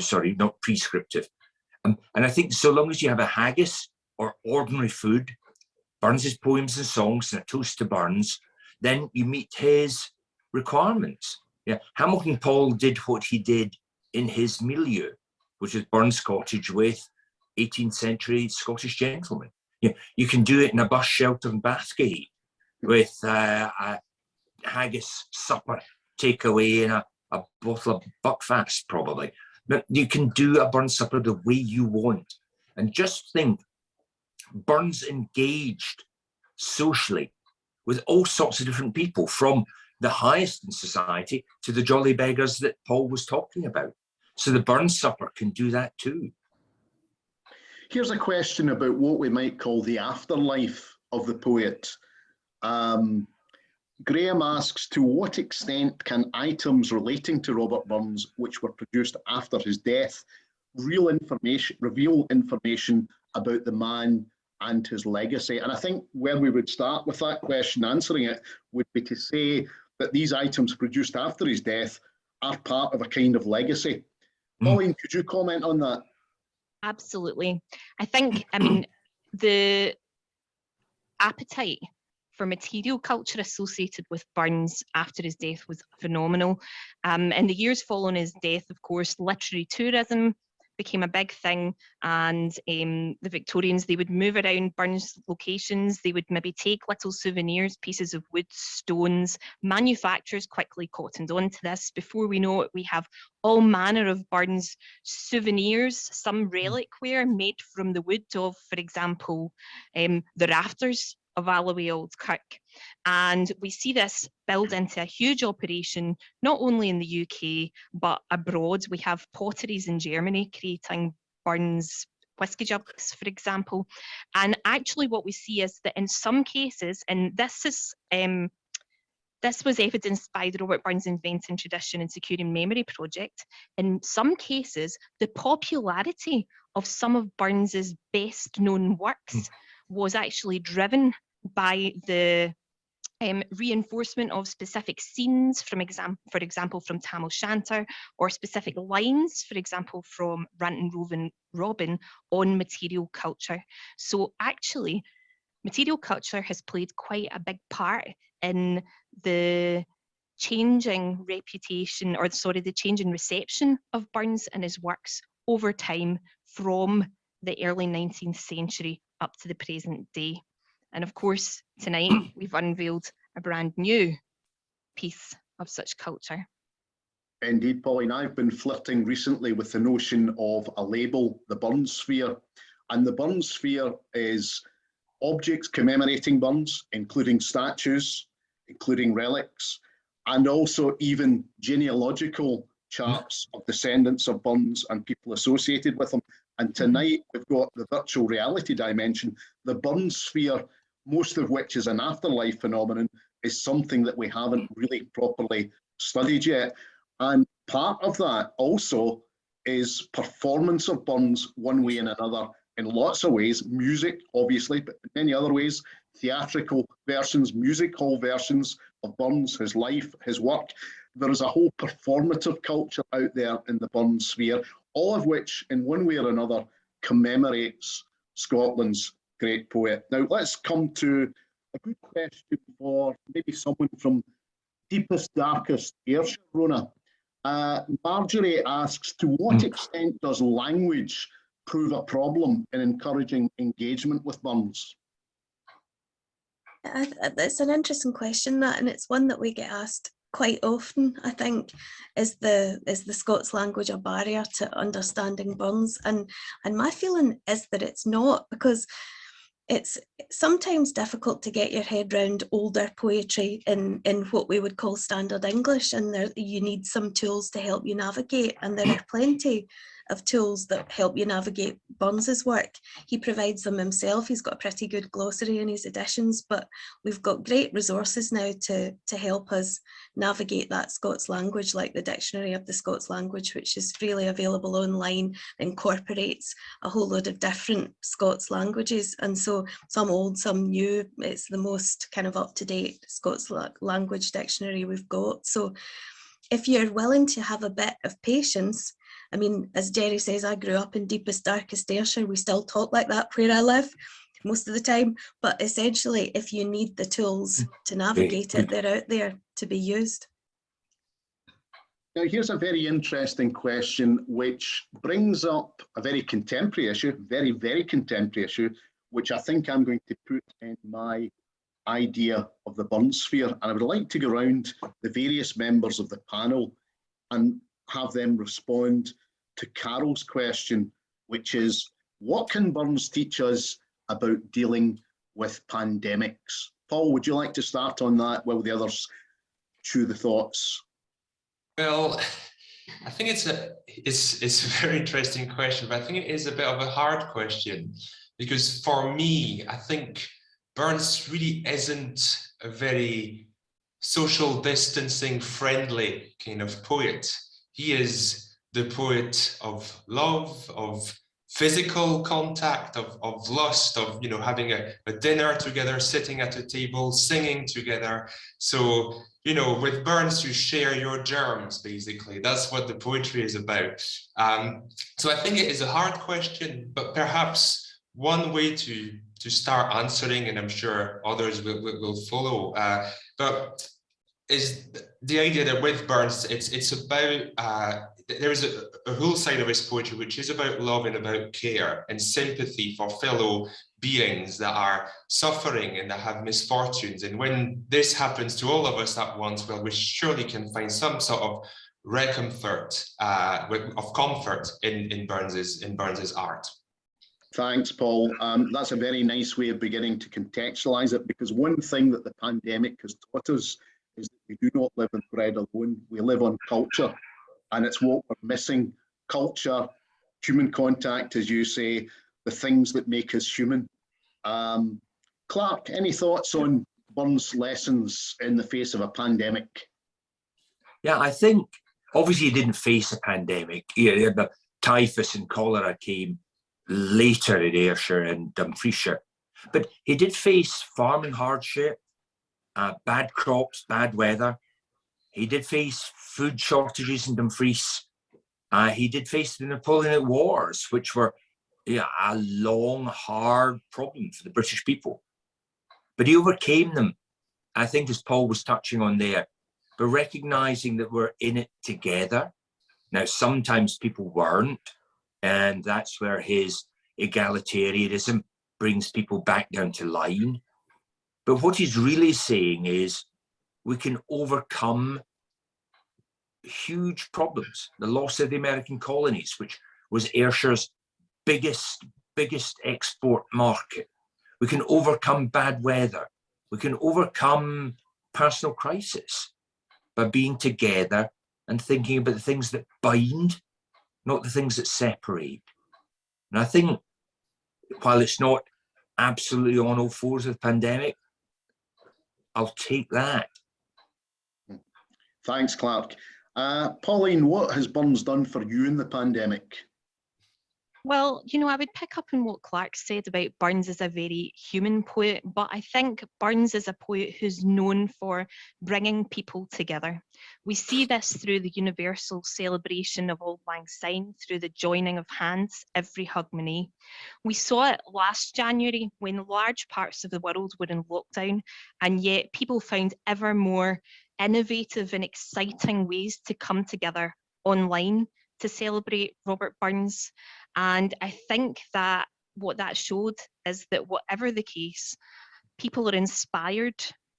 sorry, not prescriptive. And I think so long as you have a haggis or ordinary food, Burns's poems and songs, and a toast to Burns, then you meet his requirements. Yeah, Hamilton Paul did what he did in his milieu, which is Burns Cottage with 18th century Scottish gentlemen. Yeah, you can do it in a bus shelter in Bathgate with a haggis supper takeaway and a bottle of Buckfast, probably. But you can do a Burns Supper the way you want. And just think, Burns engaged socially with all sorts of different people, from the highest in society to the jolly beggars that Paul was talking about. So the Burns Supper can do that too. Here's a question about what we might call the afterlife of the poet. Graham asks, to what extent can items relating to Robert Burns, which were produced after his death, reveal information about the man and his legacy? And I think where we would start with that question, answering it, would be to say that these items produced after his death are part of a kind of legacy. Pauline, could you comment on that? Absolutely. I think, the appetite for material culture associated with Burns after his death was phenomenal. In the years following his death, of course, literary tourism became a big thing, and the Victorians, they would move around Burns locations. They would maybe take little souvenirs, pieces of wood, stones. Manufacturers quickly cottoned on to this. Before we know it, we have all manner of Burns souvenirs, some reliquware made from the wood of, for example, the rafters of Alloway Kirk. And we see this build into a huge operation, not only in the UK, but abroad. We have potteries in Germany creating Burns whiskey jugs, for example. And actually what we see is that in some cases, and this was evidenced by the Robert Burns Inventing Tradition and Securing Memory project. In some cases, the popularity of some of Burns's best known works was actually driven by the reinforcement of specific scenes, for example, from Tam O'Shanter, or specific lines, for example, from Rantin' Rovin' Robin on material culture. So actually, material culture has played quite a big part in the changing reputation, or sorry, the changing reception of Burns and his works over time from the early 19th century up to the present day. And of course, tonight we've unveiled a brand new piece of such culture. Indeed, Pauline, I've been flirting recently with the notion of a label, the Burns sphere. And the Burns sphere is objects commemorating Burns, including statues, including relics, and also even genealogical charts of descendants of Burns and people associated with them. And tonight we've got the virtual reality dimension. The Burns sphere, most of which is an afterlife phenomenon, is something that we haven't really properly studied yet. And part of that also is performance of Burns one way and another in lots of ways. Music, obviously, but in many other ways, theatrical versions, music hall versions of Burns, his life, his work. There is a whole performative culture out there in the Burns sphere, all of which in one way or another commemorates Scotland's great poet. Now let's come to a good question for maybe someone from deepest, darkest Ayrshire, Rona. Marjorie asks, to what extent does language prove a problem in encouraging engagement with Buns? That's an interesting question, that, and it's one that we get asked quite often. I think, is the Scots language a barrier to understanding Buns? And my feeling is that it's not, because it's sometimes difficult to get your head around older poetry in what we would call standard English, and you need some tools to help you navigate, and there are plenty of tools that help you navigate Buns's work. He provides them himself. He's got a pretty good glossary in his editions, but we've got great resources now to help us navigate that Scots language, like the Dictionary of the Scots Language, which is freely available online, incorporates a whole load of different Scots languages. And so some old, some new, it's the most kind of up-to-date Scots language dictionary we've got. So if you're willing to have a bit of patience, I mean, as Jerry says, I grew up in deepest, darkest Ayrshire. We still talk like that where I live most of the time. But essentially, if you need the tools to navigate it, they're out there to be used. Now, here's a very interesting question, which brings up a very contemporary issue, very, very contemporary issue, which I think I'm going to put in my idea of the Bun sphere. And I would like to go around the various members of the panel and have them respond to Carol's question, which is, what can Buns teach us about dealing with pandemics? Paul, would you like to start on that while the others chew the thoughts? Well, I think it's a very interesting question, but I think it is a bit of a hard question, because for me, I think Burns really isn't a very social distancing friendly kind of poet. He is the poet of love, of physical contact, of lust, of, you know, having a dinner together, sitting at a table, singing together. So, you know, with Burns, you share your germs, basically. That's what the poetry is about. So I think it is a hard question, but perhaps one way to start answering, and I'm sure others will follow, but is the idea that with Burns, it's about, there is a whole side of his poetry which is about love and about care and sympathy for fellow beings that are suffering and that have misfortunes. And when this happens to all of us at once, well, we surely can find some sort of recomfort, of comfort in Burns's art. Thanks, Paul. That's a very nice way of beginning to contextualize it, because one thing that the pandemic has taught us is that we do not live on bread alone. We live on culture, and it's what we're missing: culture, human contact, as you say, the things that make us human. Clark, any thoughts on Burns' lessons in the face of a pandemic? Yeah, I think obviously he didn't face a pandemic. Yeah, the typhus and cholera came later in Ayrshire and Dumfriesshire, but he did face farming hardship, bad crops, bad weather. He did face food shortages in Dumfries. He did face the Napoleonic Wars, which were a long, hard problem for the British people. But he overcame them, I think, as Paul was touching on there, but recognizing that we're in it together. Now, sometimes people weren't, and that's where his egalitarianism brings people back down to line. But what he's really saying is we can overcome huge problems. The loss of the American colonies, which was Ayrshire's biggest export market. We can overcome bad weather. We can overcome personal crisis by being together and thinking about the things that bind, not the things that separate. And I think while it's not absolutely on all fours with the pandemic, I'll take that. Thanks, Clark. Pauline, what has Burns done for you in the pandemic? Well, you know, I would pick up on what Clark said about Burns as a very human poet, but I think Burns is a poet who's known for bringing people together. We see this through the universal celebration of Auld Lang Syne, through the joining of hands, every hogmanay. We saw it last January when large parts of the world were in lockdown, and yet people found ever more innovative and exciting ways to come together online to celebrate Robert Burns. And I think that what that showed is that whatever the case, people are inspired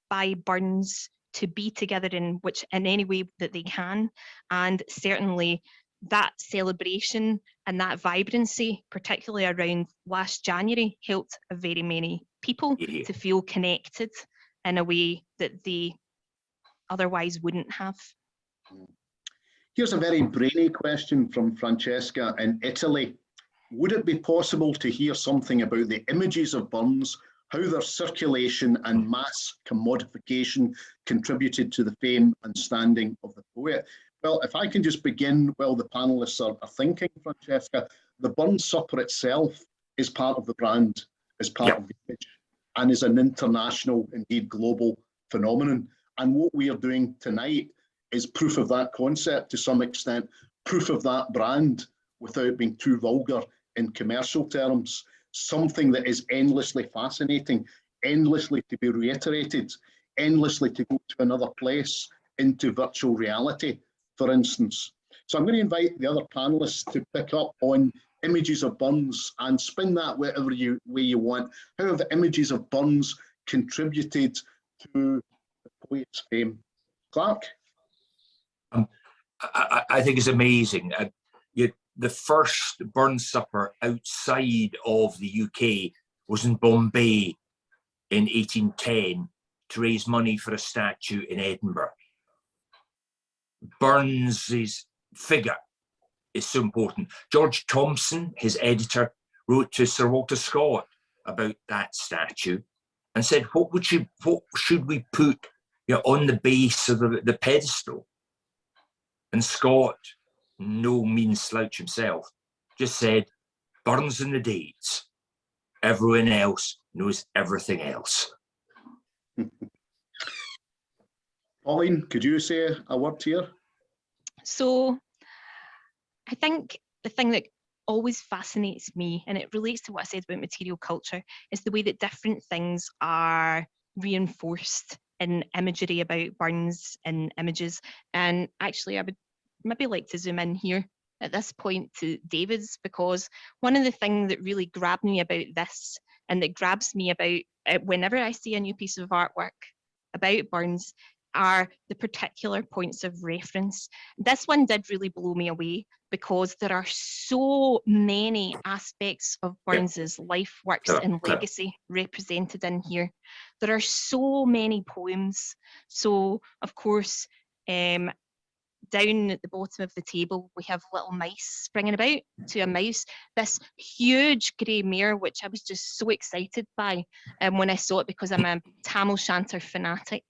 by Burns to be together in any way that they can. And certainly that celebration and that vibrancy, particularly around last January, helped very many people to feel connected in a way that they otherwise wouldn't have. Here's a very brainy question from Francesca in Italy. Would it be possible to hear something about the images of Burns, how their circulation and mass commodification contributed to the fame and standing of the poet? Well, if I can just begin while the panelists are thinking, Francesca, the Burns Supper itself is part of the brand, is part of the image, and is an international, indeed global phenomenon. And what we are doing tonight is proof of that concept to some extent, proof of that brand without being too vulgar in commercial terms, something that is endlessly fascinating, endlessly to be reiterated, endlessly to go to another place, into virtual reality, for instance. So I'm going to invite the other panelists to pick up on images of Burns and spin that whatever way you want. How have the images of Burns contributed to the poet's fame? Clark? I think it's amazing. The first Burns Supper outside of the UK was in Bombay in 1810 to raise money for a statue in Edinburgh. Burns's figure is so important. George Thompson, his editor, wrote to Sir Walter Scott about that statue and said, what should we put on the base of the pedestal? And Scott, no mean slouch himself, just said, Burns and the dates. Everyone else knows everything else. Pauline, could you say a word here? So I think the thing that always fascinates me, and it relates to what I said about material culture, is the way that different things are reinforced in imagery about Burns and images. And actually, I would maybe like to zoom in here at this point to David's, because one of the things that really grabbed me about this, and that grabs me about whenever I see a new piece of artwork about Burns, are the particular points of reference. This one did really blow me away because there are so many aspects of Burns's life, works and legacy represented in here. There are so many poems. So of course, down at the bottom of the table, we have little mice springing about to a mouse. This huge grey mare, which I was just so excited by when I saw it, because I'm a Tamil Shanter fanatic.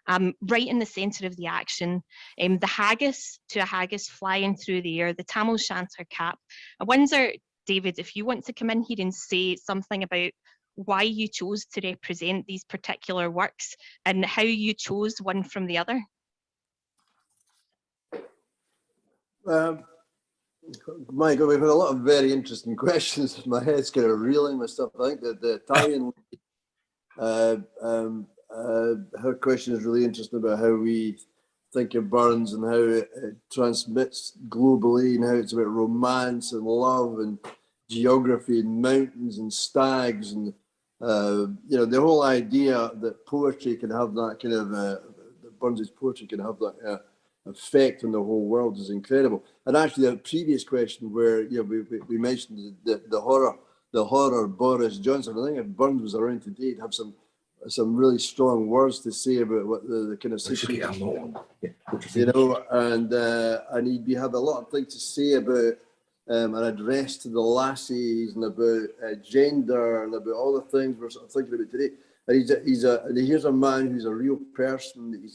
Right in the centre of the action, the haggis, to a haggis flying through the air, the Tamil Shanter cap. I wonder, David, if you want to come in here and say something about why you chose to represent these particular works and how you chose one from the other. My God, we've had a lot of very interesting questions. My head's kind of reeling with stuff. I think that the Italian, her question is really interesting about how we think of Burns and how it transmits globally, and how it's about romance and love and geography and mountains and stags, and the whole idea that poetry can have that kind of that Burns's poetry can have that effect on the whole world is incredible. And actually, the previous question where we mentioned the horror Boris Johnson. I think if Burns was around today, he'd have some really strong words to say about what the kind of situation, and he'd have a lot of things to say about an address to the lassies and about gender and about all the things we're sort of thinking about today. And here's a man who's a real person.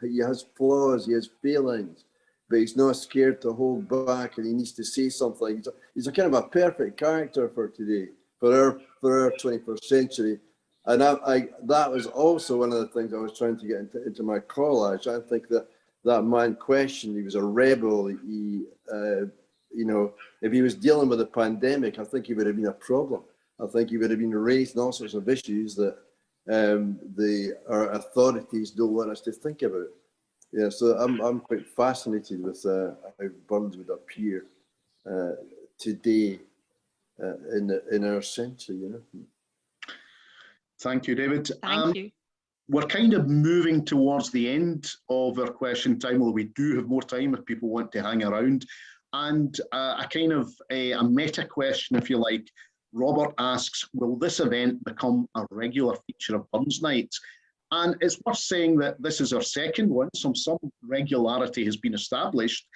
He has flaws, he has failings, but but he's not scared to hold back, and he needs to say something. He's a kind of a perfect character for today, for our 21st century. And that was also one of the things I was trying to get into my collage. I think that man questioned. He was a rebel. He, you know, if he was dealing with a pandemic, I think he would have been a problem. I think he would have been raising all sorts of issues that our authorities don't want us to think about. Yeah, so I'm quite fascinated with how Buns would appear today in our century, you know. Thank you, David. Thank you. We're kind of moving towards the end of our question time, although we do have more time if people want to hang around. And a kind of a meta question, if you like. Robert asks, will this event become a regular feature of Buns Nights? And it's worth saying that this is our second one, so some regularity has been established.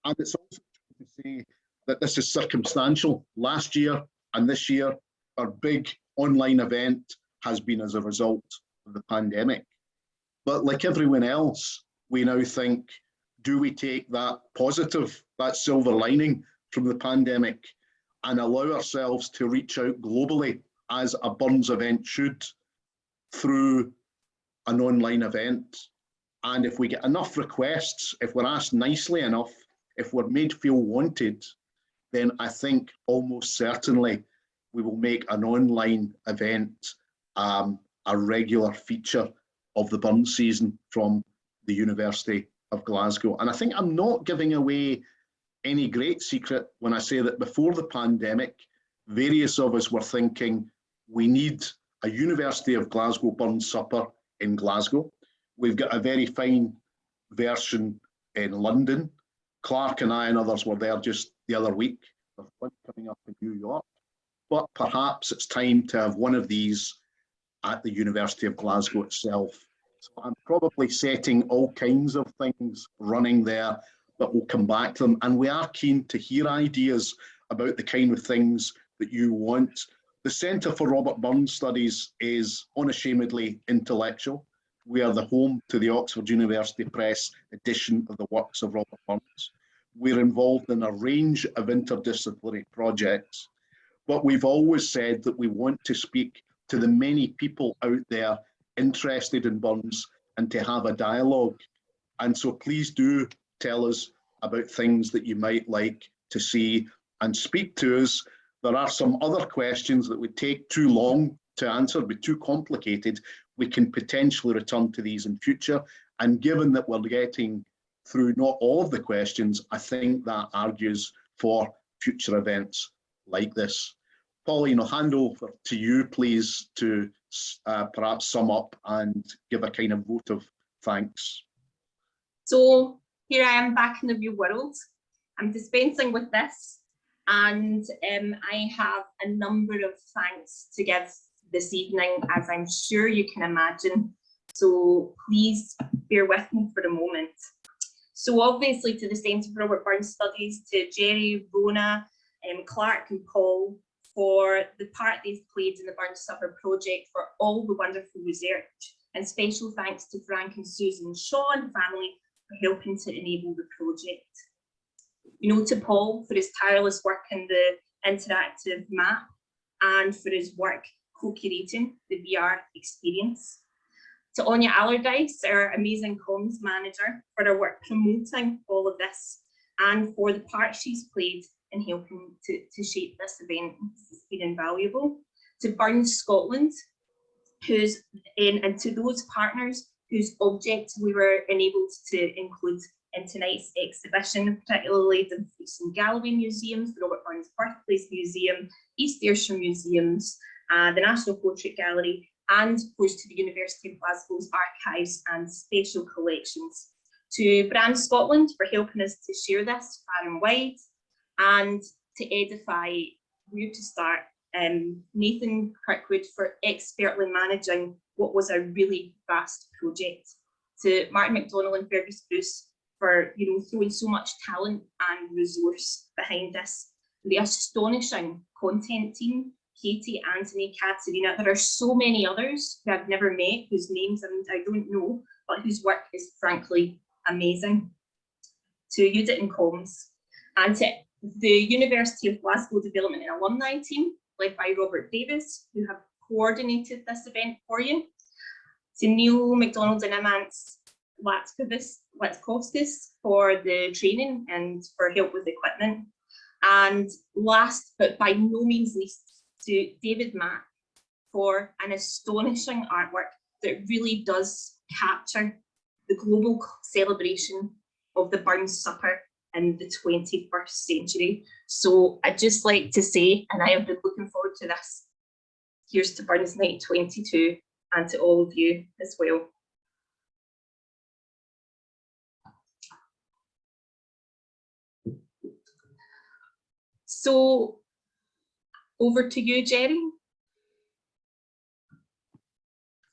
And it's also true to say that this is circumstantial. Last year and this year, our big online event has been as a result of the pandemic. But like everyone else, we now think, do we take that positive, that silver lining from the pandemic and allow ourselves to reach out globally as a Buns event should through an online event? And if we get enough requests, if we're asked nicely enough, if we're made feel wanted, then I think almost certainly we will make an online event a regular feature of the Buns season from the University of Glasgow. And I think I'm not giving away any great secret when I say that before the pandemic, various of us were thinking we need a University of Glasgow Buns supper in Glasgow. We've got a very fine version in London. Clark and I and others were there just the other week. There's one coming up in New York. But perhaps it's time to have one of these at the University of Glasgow itself. So I'm probably setting all kinds of things running there, but we'll come back to them. And we are keen to hear ideas about the kind of things that you want. The Centre for Robert Burns Studies is unashamedly intellectual. We are the home to the Oxford University Press edition of the works of Robert Burns. We're involved in a range of interdisciplinary projects, but we've always said that we want to speak to the many people out there interested in Burns and to have a dialogue. And so please do tell us about things that you might like to see and speak to us. There are some other questions that would take too long to answer, be too complicated. We can potentially return to these in future. And given that we're getting through not all of the questions, I think that argues for future events like this. Pauline, I'll hand over to you, please, to perhaps sum up and give a kind of vote of thanks. So here I am back in the real world. I'm dispensing with this, and I have a number of thanks to give this evening, as I'm sure you can imagine. So please bear with me for a moment. So obviously to the Centre for Robert Burns Studies, to Jerry, Rona, Clark and Paul, for the part they've played in the Burns Supper project, for all the wonderful research, and special thanks to Frank and Susan Shaw and family for helping to enable the project. You know, to Paul for his tireless work in the interactive map and for his work co-curating the VR experience. To Anya Allardyce, our amazing comms manager, for her work promoting all of this and for the part she's played in helping to shape this event. It's been invaluable. To Burns Scotland, and to those partners whose objects we were enabled to include in tonight's exhibition, particularly the Dumfries and Galloway Museums, the Robert Burns Birthplace Museum, East Ayrshire Museums, the National Portrait Gallery, and of course to the University of Glasgow's archives and special collections. To Brand Scotland for helping us to share this far and wide, and to Edify, where to start, Nathan Kirkwood for expertly managing what was a really vast project, to Martin McDonnell and Fergus Bruce for throwing so much talent and resource behind this, the astonishing content team, Katie, Anthony, Katerina. There are so many others who I've never met, whose names I don't know, but whose work is frankly amazing. to Judith and Combs, and to the University of Glasgow Development and Alumni team, led by Robert Davis, who have coordinated this event for you, to Neil MacDonald and Amance Latkowskis for the training and for help with equipment. And last, but by no means least, to David Mach for an astonishing artwork that really does capture the global celebration of the Buns Supper in the 21st century. So I'd just like to say, and I have been looking forward to this, here's to Buns Night 22 and to all of you as well. So over to you, Jerry.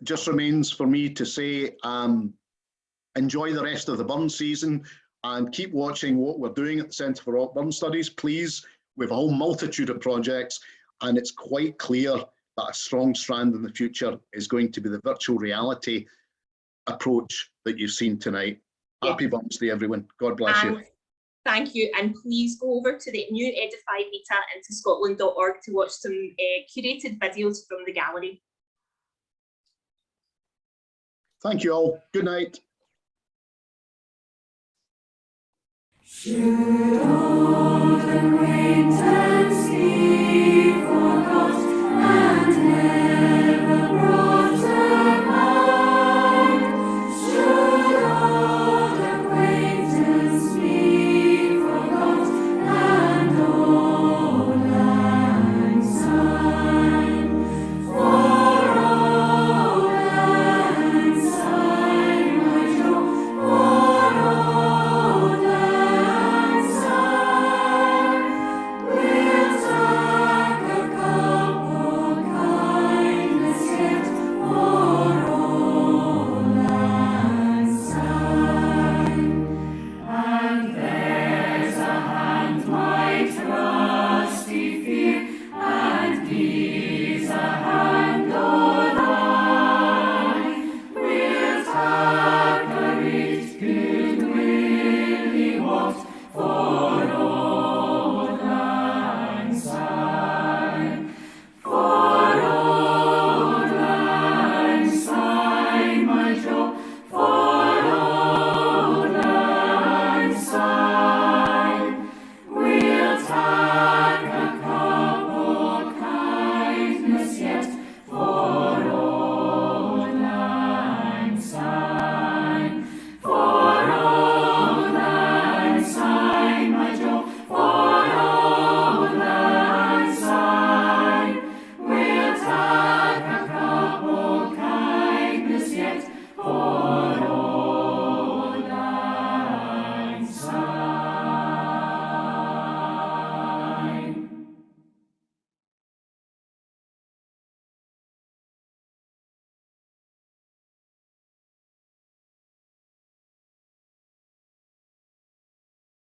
Just remains for me to say, enjoy the rest of the burn season and keep watching what we're doing at the Centre for Burn Studies. Please, we have a whole multitude of projects, and it's quite clear that a strong strand in the future is going to be the virtual reality approach that you've seen tonight. Yeah. Happy Burns Day, everyone. God bless you. Thank you, and please go over to the new Edify Beta and to scotland.org to watch some curated videos from the gallery. Thank you all. Good night. Should all the